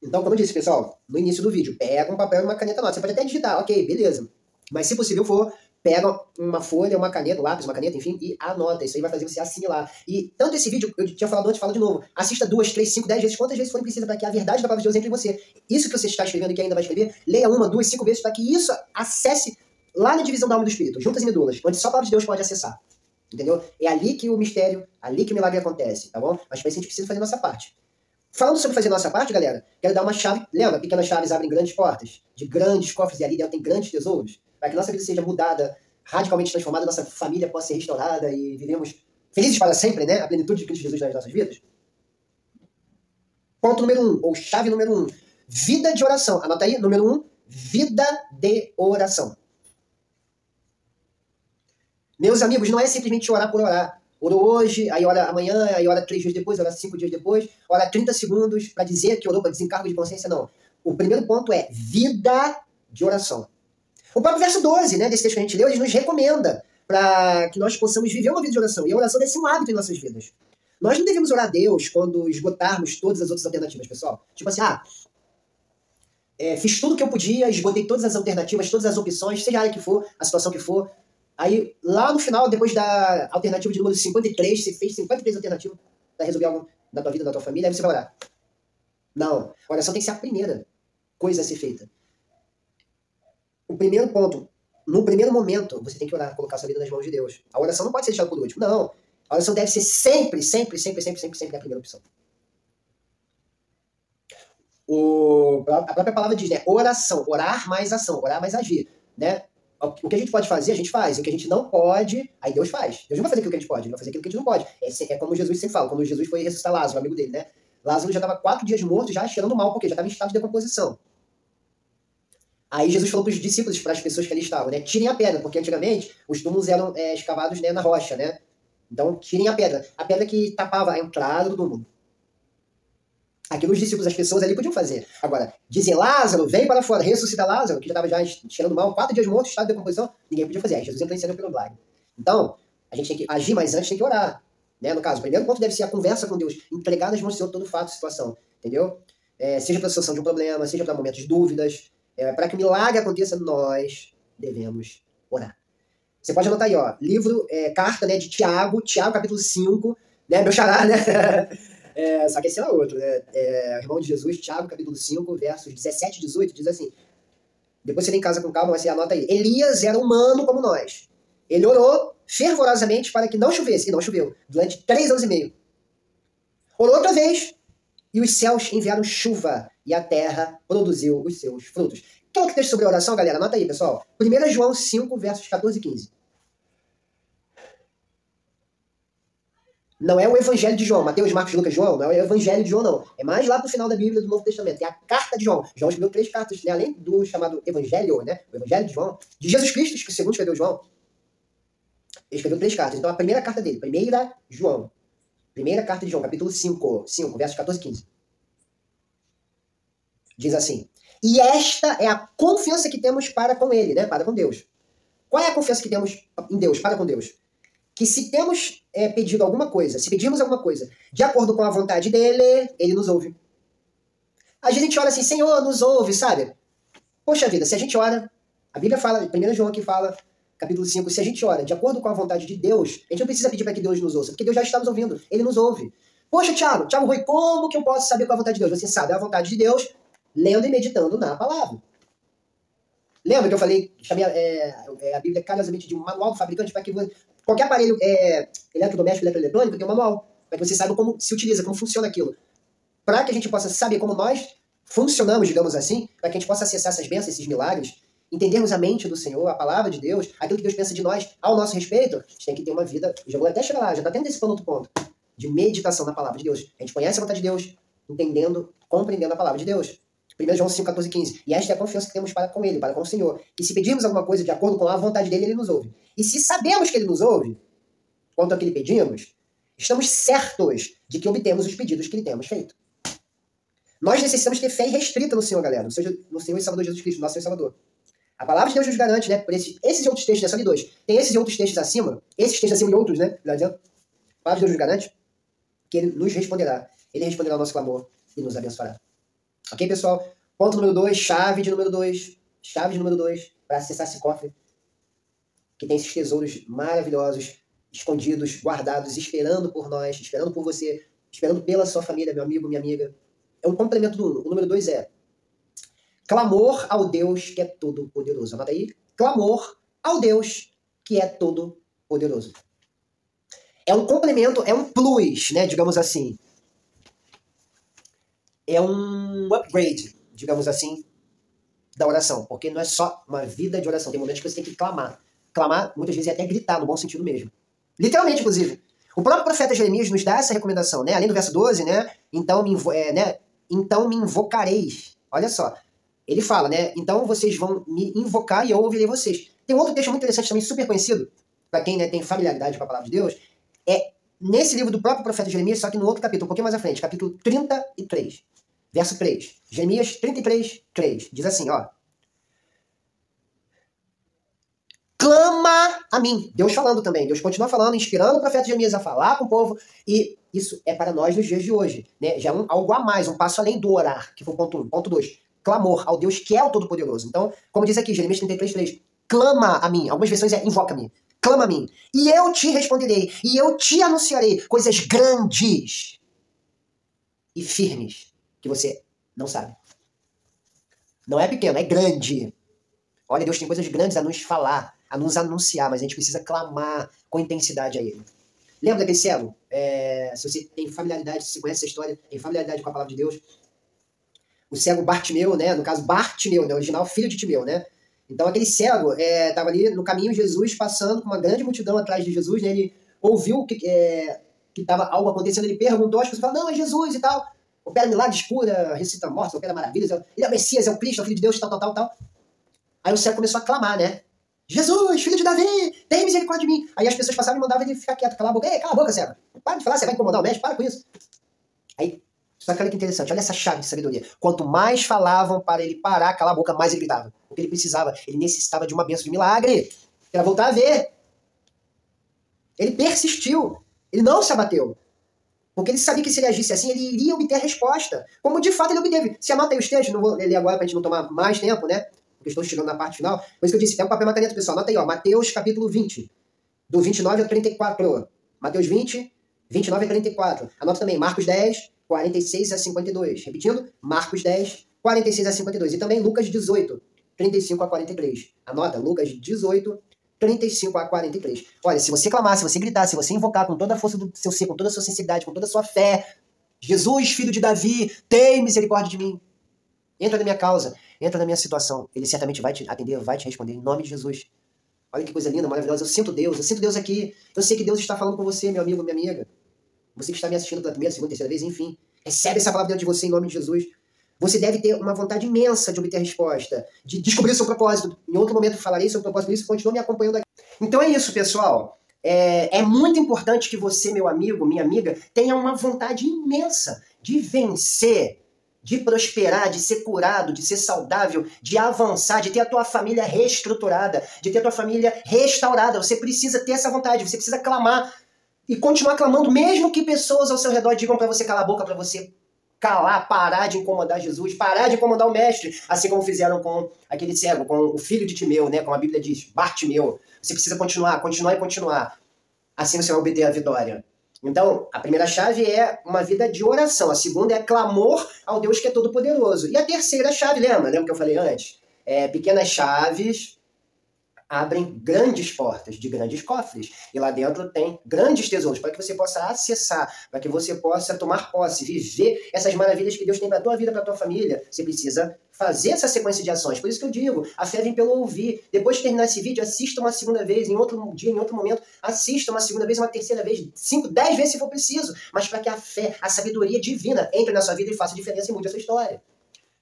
Então, como eu disse, pessoal, no início do vídeo, pega um papel e uma caneta nota. Você pode até digitar, ok, beleza. Mas se possível for, pega uma folha, uma caneta, um lápis, uma caneta, enfim, e anota. Isso aí vai fazer você assimilar. E tanto esse vídeo, eu tinha falado antes, falo de novo. Assista 2, 3, 5, 10 vezes, quantas vezes forem precisas para que a verdade da palavra de Deus entre em você. Isso que você está escrevendo e que ainda vai escrever, leia 1, 2, 5 vezes para que isso acesse lá na divisão da alma do espírito, juntas e medulas, onde só a palavra de Deus pode acessar. Entendeu? É ali que o mistério, ali que o milagre acontece, tá bom? Mas para isso a gente precisa fazer a nossa parte. Falando sobre fazer a nossa parte, galera, quero dar uma chave. Lembra? Pequenas chaves abrem grandes portas, de grandes cofres, e ali dentro tem grandes tesouros. Para que nossa vida seja mudada, radicalmente transformada, nossa família possa ser restaurada e vivemos felizes para sempre, né? A plenitude de Cristo Jesus nas nossas vidas. Ponto número 1, ou chave número 1. Vida de oração. Anota aí, número 1, vida de oração. Meus amigos, não é simplesmente orar por orar. Orou hoje, aí ora amanhã, aí ora 3 dias depois, ora 5 dias depois, ora 30 segundos para dizer que orou, para desencargo de consciência, não. O primeiro ponto é vida de oração. O próprio verso 12, né, desse texto que a gente leu, ele nos recomenda para que nós possamos viver uma vida de oração. E a oração deve ser um hábito em nossas vidas. Nós não devemos orar a Deus quando esgotarmos todas as outras alternativas, pessoal. Tipo assim, fiz tudo o que eu podia, esgotei todas as alternativas, todas as opções, seja a área que for, a situação que for. Aí, lá no final, depois da alternativa de número 53, você fez 53 alternativas para resolver algo na tua vida, na tua família, aí você vai orar. Não. A oração tem que ser a primeira coisa a ser feita. O primeiro ponto, no primeiro momento, você tem que orar, colocar sua vida nas mãos de Deus. A oração não pode ser deixada por último, não. A oração deve ser sempre, sempre, sempre, sempre, sempre, sempre a primeira opção. A própria palavra diz, né? Oração, orar mais ação, orar mais agir, né? O que a gente pode fazer, a gente faz. O que a gente não pode, aí Deus faz. Deus não vai fazer aquilo que a gente pode, ele vai fazer aquilo que a gente não pode. É como Jesus sempre fala, quando Jesus foi ressuscitar Lázaro, o amigo dele, né? Lázaro já estava 4 dias morto, já cheirando mal, porque já estava em estado de decomposição. Aí Jesus falou para os discípulos, para as pessoas que ali estavam, né? Tirem a pedra, porque antigamente os túmulos eram escavados, né, na rocha, né? Então, tirem a pedra que tapava a entrada do túmulo. Aquilo os discípulos, as pessoas ali podiam fazer. Agora, dizer Lázaro, vem para fora, ressuscita Lázaro, que já estava já cheirando mal, 4 dias morto, estado de decomposição, ninguém podia fazer. Aí Jesus entrou em cena pelo milagre. Então, a gente tem que agir, mas antes tem que orar. Né? No caso, o primeiro ponto deve ser a conversa com Deus, entregar nas mãos do Senhor todo o fato, situação. Entendeu? Seja para a solução de um problema, seja para momentos de dúvidas, para que o milagre aconteça, nós devemos orar. Você pode anotar aí, ó, livro, carta, né, de Tiago, capítulo 5, né, meu xará, né? Só que esse é outro, né? Irmão de Jesus, Tiago, capítulo 5, versos 17 e 18, diz assim. Depois você vem em casa com calma, mas você anota aí. Elias era humano como nós. Ele orou fervorosamente para que não chovesse, e não choveu, durante 3 anos e meio. Orou outra vez, e os céus enviaram chuva, e a terra produziu os seus frutos. Quer que texto sobre oração, galera? Anota aí, pessoal. 1 João 5, versos 14 e 15. Não é o Evangelho de João, Mateus, Marcos, Lucas, João, não é o Evangelho de João, não. É mais lá pro final da Bíblia do Novo Testamento. É a carta de João. João escreveu 3 cartas, né? Além do chamado Evangelho, né? O Evangelho de João, de Jesus Cristo, que segundo escreveu João, ele escreveu 3 cartas. Então a primeira carta dele, 1 João, primeira carta de João, capítulo 5, versos 14 e 15. Diz assim: E esta é a confiança que temos para com ele, né? Para com Deus. Qual é a confiança que temos em Deus, para com Deus? Que se temos pedido alguma coisa, se pedimos alguma coisa de acordo com a vontade dele, ele nos ouve. Às vezes a gente ora assim, Senhor, nos ouve, sabe? Poxa vida, se a gente ora, a Bíblia fala, 1 João aqui fala, capítulo 5, se a gente ora de acordo com a vontade de Deus, a gente não precisa pedir para que Deus nos ouça, porque Deus já está nos ouvindo, ele nos ouve. Poxa, Thiago Rui, como que eu posso saber qual é a vontade de Deus? Você sabe a vontade de Deus lendo e meditando na palavra. Lembra que eu falei, chamei a Bíblia carinhosamente de um manual do fabricante para que qualquer aparelho eletrodoméstico, eletroeletrônico tem um manual, para que você saiba como se utiliza, como funciona aquilo. Para que a gente possa saber como nós funcionamos, digamos assim, para que a gente possa acessar essas bênçãos, esses milagres, entendermos a mente do Senhor, a palavra de Deus, aquilo que Deus pensa de nós ao nosso respeito, a gente tem que ter uma vida, já vou até chegar lá, já está até antecipando outro ponto, de meditação na palavra de Deus. A gente conhece a vontade de Deus, entendendo, compreendendo a palavra de Deus. 1 João 5, 14, 15. E esta é a confiança que temos para com ele, para com o Senhor. E se pedirmos alguma coisa de acordo com a vontade dele, ele nos ouve. E se sabemos que ele nos ouve, quanto ao que lhe pedimos, estamos certos de que obtemos os pedidos que lhe temos feito. Nós necessitamos ter fé irrestrita no Senhor, galera. No Senhor e Salvador Jesus Cristo, nosso Senhor e Salvador. A palavra de Deus nos garante, né? Por esses outros textos, só de dois. Tem esses outros textos acima, e outros, né? A palavra de Deus nos garante que ele nos responderá. Ele responderá ao nosso clamor e nos abençoará. Ok, pessoal? Ponto número 2, chave de número 2. Chave de número 2 para acessar esse cofre que tem esses tesouros maravilhosos, escondidos, guardados, esperando por nós, esperando por você, esperando pela sua família, meu amigo, minha amiga. É um complemento do 1. O número 2 é clamor ao Deus que é todo-poderoso. Anota aí. Clamor ao Deus que é todo-poderoso. É um complemento, é um plus, né, digamos assim. É um upgrade, digamos assim, da oração. Porque não é só uma vida de oração. Tem momentos que você tem que clamar. Clamar, muitas vezes, é até gritar, no bom sentido mesmo. Literalmente, inclusive. O próprio profeta Jeremias nos dá essa recomendação, né? Além do verso 12, né? Então me invocareis. Olha só. Ele fala, né? Então vocês vão me invocar e eu ouvirei vocês. Tem um outro texto muito interessante também, super conhecido, para quem, né, tem familiaridade com a palavra de Deus, é nesse livro do próprio profeta Jeremias, só que no outro capítulo, um pouquinho mais à frente, capítulo 33, verso 3. Jeremias 33, 3. Diz assim, ó. Clama a mim. Deus falando também. Deus continua falando, inspirando o profeta Jeremias a falar com o povo. E isso é para nós nos dias de hoje, né? Já é algo a mais, um passo além do orar, que foi o ponto 1. Ponto 2. Clamor ao Deus que é o Todo-Poderoso. Então, como diz aqui, Jeremias 33, 3. Clama a mim. Algumas versões é invoca-me. Clama a mim. E eu te responderei. E eu te anunciarei coisas grandes e firmes que você não sabe. Não é pequeno, é grande. Olha, Deus tem coisas grandes a nos falar, a nos anunciar, mas a gente precisa clamar com intensidade a Ele. Lembra daquele cego? Se você tem familiaridade, se você conhece essa história, tem familiaridade com a palavra de Deus, o cego Bartimeu, né? No caso, Bartimeu, né? Original filho de Timeu, né? Então aquele cego estava ali no caminho, Jesus passando com uma grande multidão atrás de Jesus, né? Ele ouviu que estava algo acontecendo, ele perguntou, as pessoas falaram, não, é Jesus e tal. Opera milagres, cura, ressuscita mortos, opera maravilhas, ele é o Messias, é o Cristo, é o Filho de Deus, tal. Aí o cego começou a clamar, né? Jesus, filho de Davi, tem misericórdia de mim. Aí as pessoas passavam e mandavam ele ficar quieto, calar a boca. Ei, cala a boca, cego. Para de falar, você vai incomodar o médico, para com isso. Aí, só que olha que interessante, olha essa chave de sabedoria. Quanto mais falavam para ele parar, calar a boca, mais ele gritava. Porque ele precisava, ele necessitava de uma bênção de milagre para voltar a ver. Ele persistiu, ele não se abateu. Porque ele sabia que se ele agisse assim, ele iria obter a resposta. Como de fato ele obteve. Se anota aí os textos, não vou ler agora para a gente não tomar mais tempo, né? Porque estou chegando na parte final. Por isso que eu disse, pega o papel e uma caneta, pessoal. Anota aí, ó, Mateus capítulo 20, do 29 ao 34. Mateus 20, 29 a 34. Anota também Marcos 10, 46 a 52. Repetindo, Marcos 10, 46 a 52. E também Lucas 18, 35 a 43. Anota, Lucas 18, 35 a 43. Olha, se você clamar, se você gritar, se você invocar com toda a força do seu ser, com toda a sua sensibilidade, com toda a sua fé, Jesus, filho de Davi, tem misericórdia de mim. Entra na minha causa, entra na minha situação. Ele certamente vai te atender, vai te responder em nome de Jesus. Olha que coisa linda, maravilhosa. Eu sinto Deus aqui. Eu sei que Deus está falando com você, meu amigo, minha amiga. Você que está me assistindo pela primeira, segunda, terceira vez, enfim. Recebe essa palavra dentro de você em nome de Jesus. Você deve ter uma vontade imensa de obter a resposta, de descobrir o seu propósito. Em outro momento falarei sobre o propósito, por isso continua me acompanhando aqui. Então é isso, pessoal. É muito importante que você, meu amigo, minha amiga, tenha uma vontade imensa de vencer de prosperar, de ser curado, de ser saudável, de avançar, de ter a tua família reestruturada, de ter a tua família restaurada. Você precisa ter essa vontade, você precisa clamar e continuar clamando, mesmo que pessoas ao seu redor digam para você calar a boca, para você calar, parar de incomodar Jesus, parar de incomodar o mestre, assim como fizeram com aquele cego, com o filho de Timeu, né, como a Bíblia diz, Bartimeu. Você precisa continuar, continuar e continuar. Assim você vai obter a vitória. Então, a primeira chave é uma vida de oração. A segunda é clamor ao Deus que é todo-poderoso. E a terceira chave, lembra que eu falei antes? Pequenas chaves abrem grandes portas de grandes cofres. E lá dentro tem grandes tesouros para que você possa acessar, para que você possa tomar posse, viver essas maravilhas que Deus tem para a tua vida, para a tua família. Você precisa fazer essa sequência de ações. Por isso que eu digo, a fé vem pelo ouvir. Depois de terminar esse vídeo, assista uma segunda vez, em outro dia, em outro momento, assista uma segunda vez, uma terceira vez, 5, 10 vezes se for preciso. Mas para que a fé, a sabedoria divina entre na sua vida e faça diferença e mude a sua história.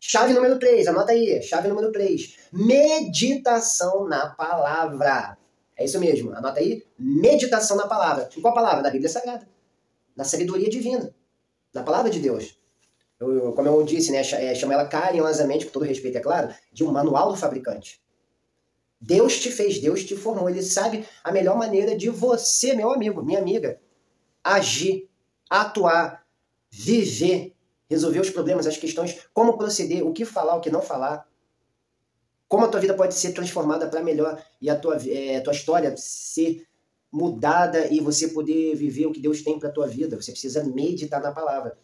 Chave número 3, anota aí. Chave número 3. Meditação na palavra. É isso mesmo, anota aí. Meditação na palavra. Em qual palavra? Na Bíblia Sagrada. Na sabedoria divina. Na palavra de Deus. Como eu disse, né, chamo ela carinhosamente, com todo respeito, é claro, de um manual do fabricante. Deus te fez, Deus te formou. Ele sabe a melhor maneira de você, meu amigo, minha amiga, agir, atuar, viver, resolver os problemas, as questões, como proceder, o que falar, o que não falar, como a tua vida pode ser transformada para melhor e a tua história ser mudada e você poder viver o que Deus tem para a tua vida. Você precisa meditar na palavra.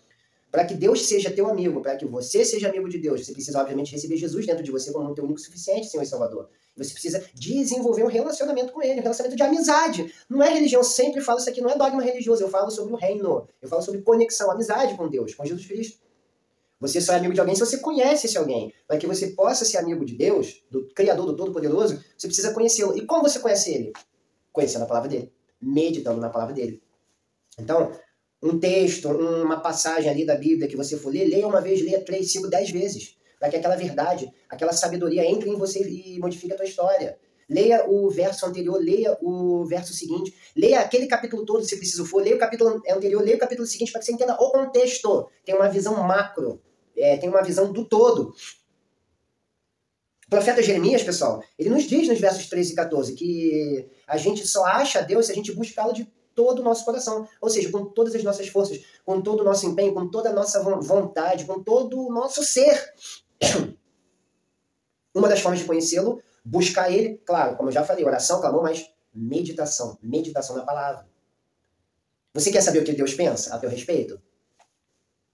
Para que Deus seja teu amigo, para que você seja amigo de Deus, você precisa, obviamente, receber Jesus dentro de você como um teu único suficiente, Senhor e Salvador. Você precisa desenvolver um relacionamento com Ele, um relacionamento de amizade. Não é religião, eu sempre falo isso aqui, não é dogma religioso, eu falo sobre o reino, eu falo sobre conexão, amizade com Deus, com Jesus Cristo. Você só é amigo de alguém se você conhece esse alguém. Para que você possa ser amigo de Deus, do Criador, do Todo-Poderoso, você precisa conhecê-lo. E como você conhece Ele? Conhecendo a palavra dele, meditando na palavra dele. Então, um texto, uma passagem ali da Bíblia que você for ler, leia uma vez, leia 3, 5, 10 vezes. Para que aquela verdade, aquela sabedoria entre em você e modifique a tua história. Leia o verso anterior, leia o verso seguinte, leia aquele capítulo todo, se preciso for, leia o capítulo anterior, leia o capítulo seguinte, para que você entenda o contexto. Tem uma visão macro, tem uma visão do todo. O profeta Jeremias, pessoal, ele nos diz nos versos 13 e 14 que a gente só acha Deus se a gente buscá-lo de todo o nosso coração. Ou seja, com todas as nossas forças, com todo o nosso empenho, com toda a nossa vontade, com todo o nosso ser. Uma das formas de conhecê-lo, buscar ele, claro, como eu já falei, oração, clamor, mas meditação. Meditação na palavra. Você quer saber o que Deus pensa a teu respeito?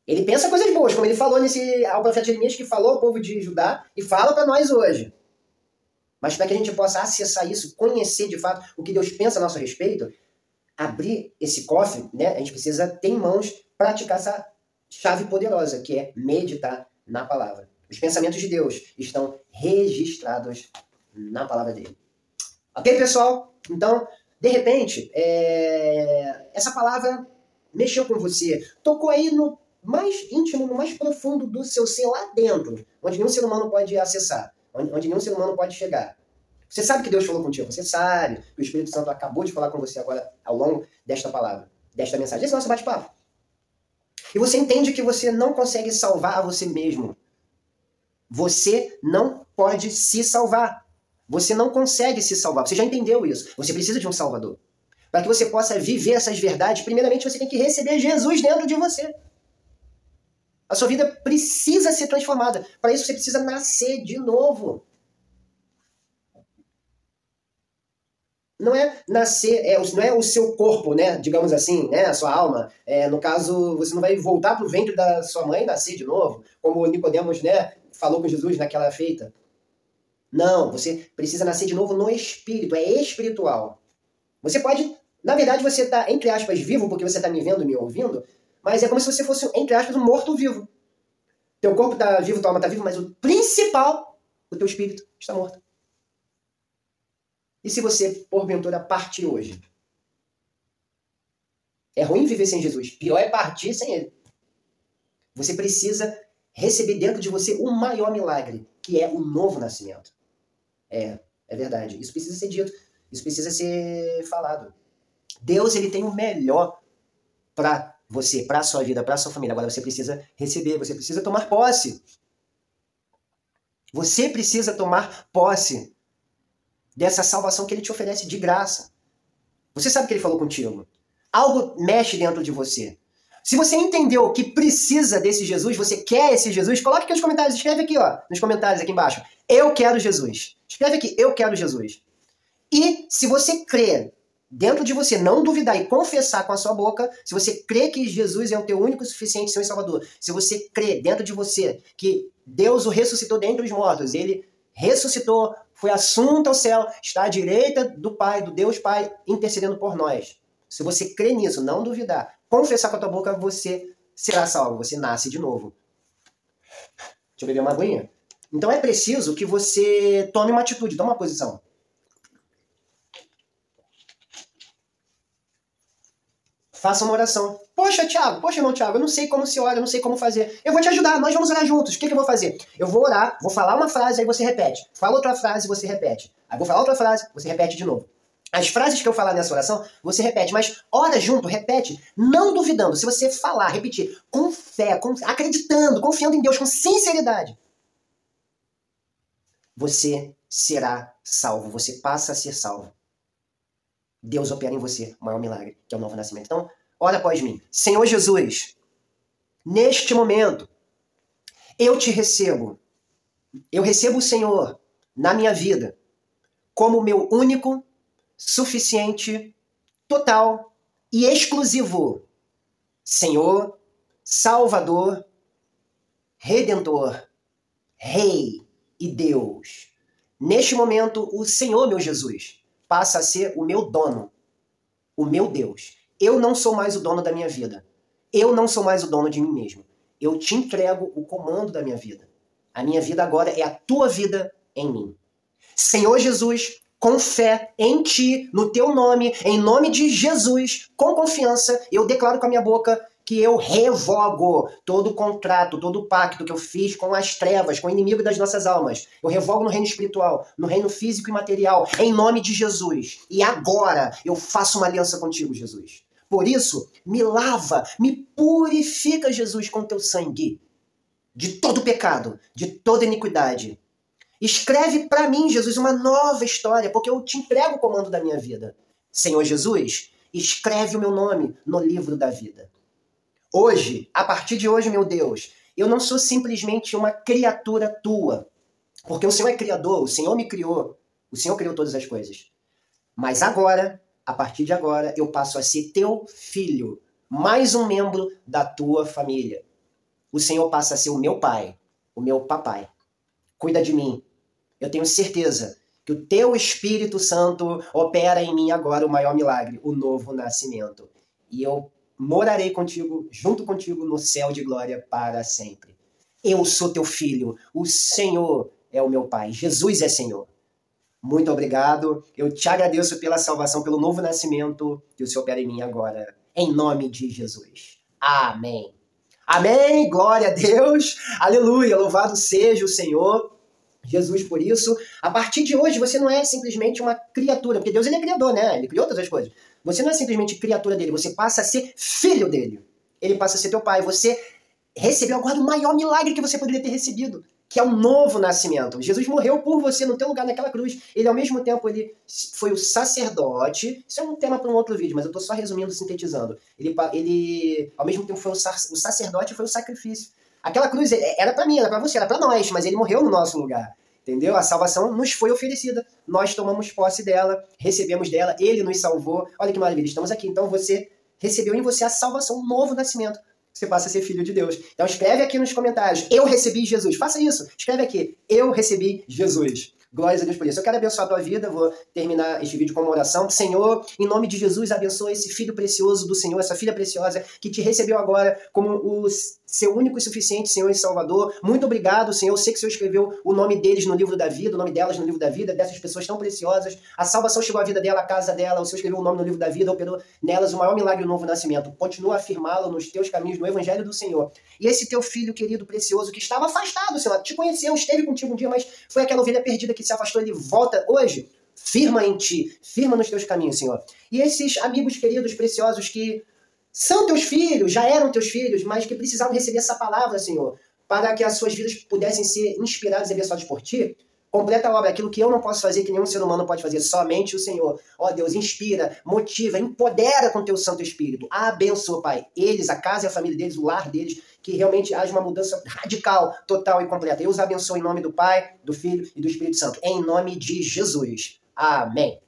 Ele pensa coisas boas, como ele falou ao profeta Jeremias, que falou ao povo de Judá e fala para nós hoje. Mas para que a gente possa acessar isso, conhecer de fato o que Deus pensa a nosso respeito, abrir esse cofre, né, a gente precisa ter em mãos, praticar essa chave poderosa, que é meditar na palavra. Os pensamentos de Deus estão registrados na palavra dele. Ok, pessoal? Então, de repente, essa palavra mexeu com você, tocou aí no mais íntimo, no mais profundo do seu ser, lá dentro, onde nenhum ser humano pode acessar, onde nenhum ser humano pode chegar. Você sabe que Deus falou contigo, você sabe que o Espírito Santo acabou de falar com você agora ao longo desta palavra, desta mensagem, esse é o nosso bate-papo. E você entende que você não consegue salvar a você mesmo. Você não pode se salvar. Você não consegue se salvar. Você já entendeu isso. Você precisa de um Salvador. Para que você possa viver essas verdades, primeiramente você tem que receber Jesus dentro de você. A sua vida precisa ser transformada. Para isso você precisa nascer de novo. Não é nascer, não é o seu corpo, né, digamos assim, né, a sua alma. No caso, você não vai voltar para o ventre da sua mãe e nascer de novo, como Nicodemos, né, falou com Jesus naquela feita. Não, você precisa nascer de novo no espírito, é espiritual. Você pode, na verdade, você está, entre aspas, vivo, porque você está me vendo, me ouvindo, mas é como se você fosse, entre aspas, um morto-vivo. Teu corpo está vivo, tua alma está viva, mas o principal, o teu espírito, está morto. E se você, porventura, partir hoje? É ruim viver sem Jesus. Pior é partir sem ele. Você precisa receber dentro de você o maior milagre, que é o novo nascimento. É verdade. Isso precisa ser dito. Isso precisa ser falado. Deus, ele tem o melhor para você, para a sua vida, para a sua família. Agora você precisa receber, você precisa tomar posse. Você precisa tomar posse dessa salvação que ele te oferece de graça. Você sabe que ele falou contigo. Algo mexe dentro de você. Se você entendeu que precisa desse Jesus, você quer esse Jesus, coloque aqui nos comentários, escreve aqui, ó, nos comentários aqui embaixo. Eu quero Jesus. Escreve aqui, eu quero Jesus. E se você crê dentro de você, não duvidar e confessar com a sua boca, se você crê que Jesus é o teu único e suficiente Senhor e Salvador, se você crê dentro de você que Deus o ressuscitou dentre os mortos, ele ressuscitou, foi assunto ao céu, está à direita do Pai, do Deus Pai, intercedendo por nós. Se você crê nisso, não duvidar, confessar com a tua boca, você será salvo, você nasce de novo. Deixa eu beber uma aguinha. Então é preciso que você tome uma atitude, tome uma posição. Faça uma oração. Poxa, Thiago, poxa, irmão Thiago, eu não sei como se ora, eu não sei como fazer. Eu vou te ajudar, nós vamos orar juntos. O que eu vou fazer? Eu vou orar, vou falar uma frase, aí você repete. Fala outra frase, você repete. Aí vou falar outra frase, você repete de novo. As frases que eu falar nessa oração, você repete, mas ora junto, repete, não duvidando. Se você falar, repetir, com fé, acreditando, confiando em Deus, com sinceridade, você será salvo, você passa a ser salvo. Deus opera em você o maior milagre, que é o novo nascimento. Então, ora após mim. Senhor Jesus, neste momento, eu te recebo. Eu recebo o Senhor na minha vida como meu único, suficiente, total e exclusivo Senhor, Salvador, Redentor, Rei e Deus. Neste momento, o Senhor, meu Jesus, passa a ser o meu dono, o meu Deus. Eu não sou mais o dono da minha vida. Eu não sou mais o dono de mim mesmo. Eu te entrego o comando da minha vida. A minha vida agora é a tua vida em mim. Senhor Jesus, com fé em ti, no teu nome, em nome de Jesus, com confiança, eu declaro com a minha boca que eu revogo todo o contrato, todo o pacto que eu fiz com as trevas, com o inimigo das nossas almas. Eu revogo no reino espiritual, no reino físico e material, em nome de Jesus. E agora eu faço uma aliança contigo, Jesus. Por isso, me lava, me purifica, Jesus, com teu sangue, de todo pecado, de toda iniquidade. Escreve para mim, Jesus, uma nova história, porque eu te entrego o comando da minha vida. Senhor Jesus, escreve o meu nome no livro da vida. Hoje, a partir de hoje, meu Deus, eu não sou simplesmente uma criatura tua, porque o Senhor é criador, o Senhor me criou, o Senhor criou todas as coisas. Mas agora, a partir de agora, eu passo a ser teu filho, mais um membro da tua família. O Senhor passa a ser o meu pai, o meu papai. Cuida de mim. Eu tenho certeza que o teu Espírito Santo opera em mim agora o maior milagre, o novo nascimento. E eu morarei contigo, junto contigo, no céu de glória para sempre. Eu sou teu filho, o Senhor é o meu Pai, Jesus é Senhor. Muito obrigado, eu te agradeço pela salvação, pelo novo nascimento que o Senhor opera em mim agora, em nome de Jesus. Amém. Amém, glória a Deus, aleluia, louvado seja o Senhor. Jesus, por isso, a partir de hoje você não é simplesmente uma criatura, porque Deus ele é criador, né? Ele criou todas as coisas. Você não é simplesmente criatura dele, você passa a ser filho dele. Ele passa a ser teu pai. Você recebeu agora o maior milagre que você poderia ter recebido, que é o novo nascimento. Jesus morreu por você no teu lugar naquela cruz. Ele, ao mesmo tempo, ele foi o sacerdote. Isso é um tema para um outro vídeo, mas eu estou só resumindo, sintetizando. Ele, ao mesmo tempo, foi o sacerdote e foi o sacrifício. Aquela cruz era para mim, era para você, era para nós, mas ele morreu no nosso lugar. Entendeu? A salvação nos foi oferecida. Nós tomamos posse dela, recebemos dela, ele nos salvou. Olha que maravilha, estamos aqui. Então você recebeu em você a salvação, um novo nascimento. Você passa a ser filho de Deus. Então escreve aqui nos comentários, eu recebi Jesus. Faça isso, escreve aqui, eu recebi Jesus. Glórias a Deus por isso. Eu quero abençoar a tua vida, vou terminar este vídeo com uma oração. Senhor, em nome de Jesus, abençoa esse filho precioso do Senhor, essa filha preciosa que te recebeu agora como o seu único e suficiente Senhor e Salvador. Muito obrigado, Senhor. Eu sei que o Senhor escreveu o nome deles no livro da vida, o nome delas no livro da vida, dessas pessoas tão preciosas. A salvação chegou à vida dela, à casa dela. O Senhor escreveu o nome no livro da vida, operou nelas o maior milagre, o novo nascimento. Continua a afirmá-lo nos teus caminhos, no evangelho do Senhor. E esse teu filho querido, precioso, que estava afastado, Senhor, te conheceu, esteve contigo um dia, mas foi aquela ovelha perdida que se afastou, ele volta hoje. Firma em ti, firma nos teus caminhos, Senhor. E esses amigos queridos, preciosos, que são teus filhos, já eram teus filhos, mas que precisavam receber essa palavra, Senhor, para que as suas vidas pudessem ser inspiradas e abençoadas por Ti. Completa a obra, aquilo que eu não posso fazer, que nenhum ser humano pode fazer, somente o Senhor. Ó Deus, inspira, motiva, empodera com Teu Santo Espírito. Abençoa, Pai, eles, a casa e a família deles, o lar deles, que realmente haja uma mudança radical, total e completa. Eu os abençoo em nome do Pai, do Filho e do Espírito Santo. Em nome de Jesus. Amém.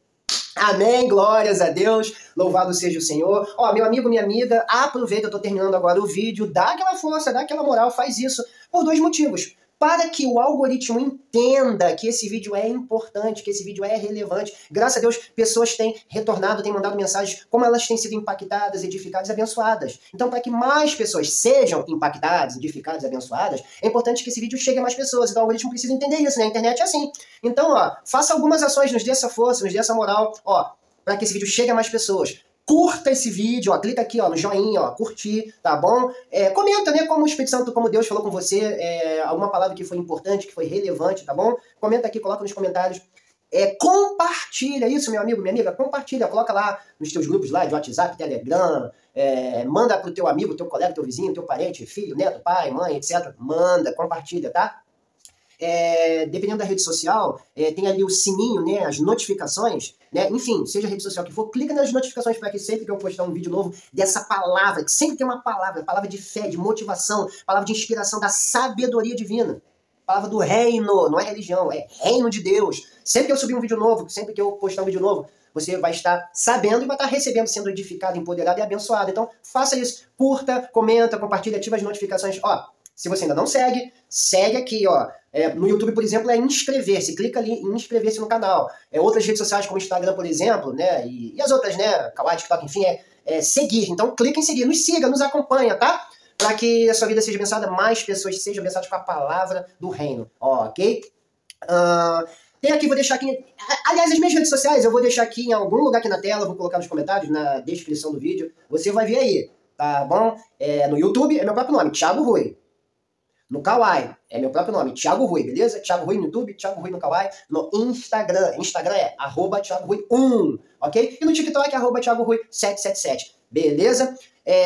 Amém, glórias a Deus, louvado seja o Senhor. Ó, meu amigo, minha amiga, aproveita, eu tô terminando agora o vídeo, dá aquela força, dá aquela moral, faz isso, por 2 motivos. Para que o algoritmo entenda que esse vídeo é importante, que esse vídeo é relevante. Graças a Deus, pessoas têm retornado, têm mandado mensagens, como elas têm sido impactadas, edificadas e abençoadas. Então, para que mais pessoas sejam impactadas, edificadas e abençoadas, é importante que esse vídeo chegue a mais pessoas. Então, o algoritmo precisa entender isso, né? A internet é assim. Então, ó, faça algumas ações, nos dê essa força, nos dê essa moral, ó, para que esse vídeo chegue a mais pessoas. Curta esse vídeo, ó, clica aqui ó, no joinha, ó, curtir, tá bom? Comenta, né, como o Espírito Santo, como Deus falou com você, alguma palavra que foi importante, que foi relevante, tá bom? Comenta aqui, coloca nos comentários. Compartilha isso, meu amigo, minha amiga, compartilha, coloca lá nos teus grupos lá de WhatsApp, Telegram, manda pro teu amigo, teu colega, teu vizinho, teu parente, filho, neto, pai, mãe, etc. Manda, compartilha, tá? Dependendo da rede social, tem ali o sininho, né, as notificações, né, enfim, seja a rede social que for, clica nas notificações para que sempre que eu postar um vídeo novo dessa palavra, que sempre tem uma palavra de fé, de motivação, palavra de inspiração, da sabedoria divina, palavra do reino, não é religião, é reino de Deus. Sempre que eu subir um vídeo novo, sempre que eu postar um vídeo novo, você vai estar sabendo e vai estar recebendo, sendo edificado, empoderado e abençoado. Então, faça isso, curta, comenta, compartilha, ativa as notificações, ó. Se você ainda não segue, segue aqui, ó. No YouTube, por exemplo, é inscrever-se. Clica ali em inscrever-se no canal. Outras redes sociais, como o Instagram, por exemplo, né? E as outras, né? Kawaii, TikTok, enfim, seguir. Então, clica em seguir. Nos siga, nos acompanha, tá? Para que a sua vida seja abençoada, mais pessoas sejam abençoadas com a palavra do reino. Ó, ok? Tem aqui, vou deixar aqui... Aliás, as minhas redes sociais eu vou deixar aqui em algum lugar aqui na tela. Vou colocar nos comentários, na descrição do vídeo. Você vai ver aí, tá bom? No YouTube é meu próprio nome, Thiago Rui. No Kawaii, é meu próprio nome, Thiago Rui, beleza? Thiago Rui no YouTube, Thiago Rui no Kawaii. No Instagram é @Thiago Rui 1, ok? E no TikTok é @Thiago Rui 777, beleza?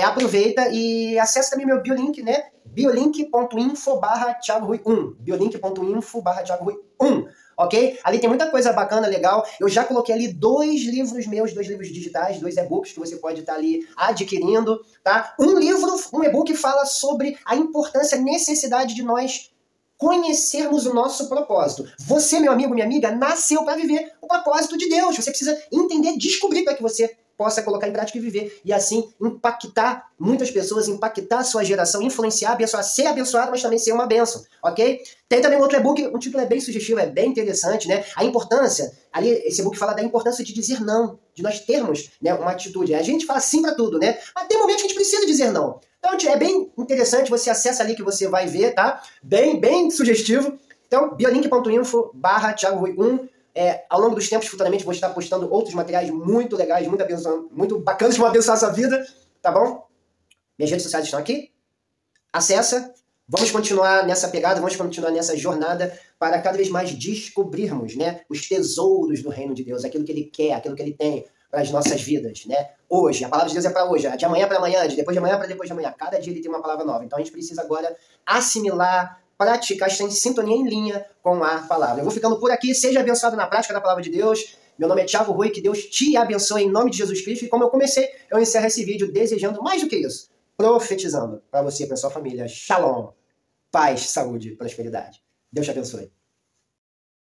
Aproveita e acessa também meu biolink, né? biolink.info/Thiago Rui 1. biolink.info/Thiago Rui 1. Ok? Ali tem muita coisa bacana, legal. Eu já coloquei ali 2 livros meus, 2 livros digitais, 2 e-books que você pode estar ali adquirindo, tá? Um e-book fala sobre a importância, necessidade de nós conhecermos o nosso propósito. Você, meu amigo, minha amiga, nasceu para viver o propósito de Deus. Você precisa entender, descobrir para que você possa colocar em prática e viver. E assim, impactar muitas pessoas, impactar a sua geração, influenciar, abençoar, ser abençoado, mas também ser uma bênção, ok? Tem também um outro e-book, o título é bem sugestivo, é bem interessante, né? A importância, ali esse e-book fala da importância de dizer não, de nós termos, né, uma atitude. A gente fala sim para tudo, né? Mas tem momentos que a gente precisa dizer não. Então é bem interessante, você acessa ali que você vai ver, tá? Bem sugestivo. Então, biolink.info/Thiago Rui 1. Ao longo dos tempos, futuramente, vou estar postando outros materiais muito legais, muito bacanas que vão abençoar a sua vida, tá bom? Minhas redes sociais estão aqui. Acessa. Vamos continuar nessa pegada, vamos continuar nessa jornada para cada vez mais descobrirmos, né, os tesouros do reino de Deus, aquilo que Ele quer, aquilo que Ele tem para as nossas vidas, né? Hoje, a palavra de Deus é para hoje, de amanhã para amanhã, de depois de amanhã para depois de amanhã. Cada dia Ele tem uma palavra nova. Então a gente precisa agora assimilar, praticar, estar em sintonia, em linha com a palavra. Eu vou ficando por aqui, seja abençoado na prática da palavra de Deus. Meu nome é Thiago Rui, que Deus te abençoe em nome de Jesus Cristo. E como eu comecei, eu encerro esse vídeo desejando mais do que isso, profetizando para você e para sua família. Shalom, paz, saúde, prosperidade. Deus te abençoe.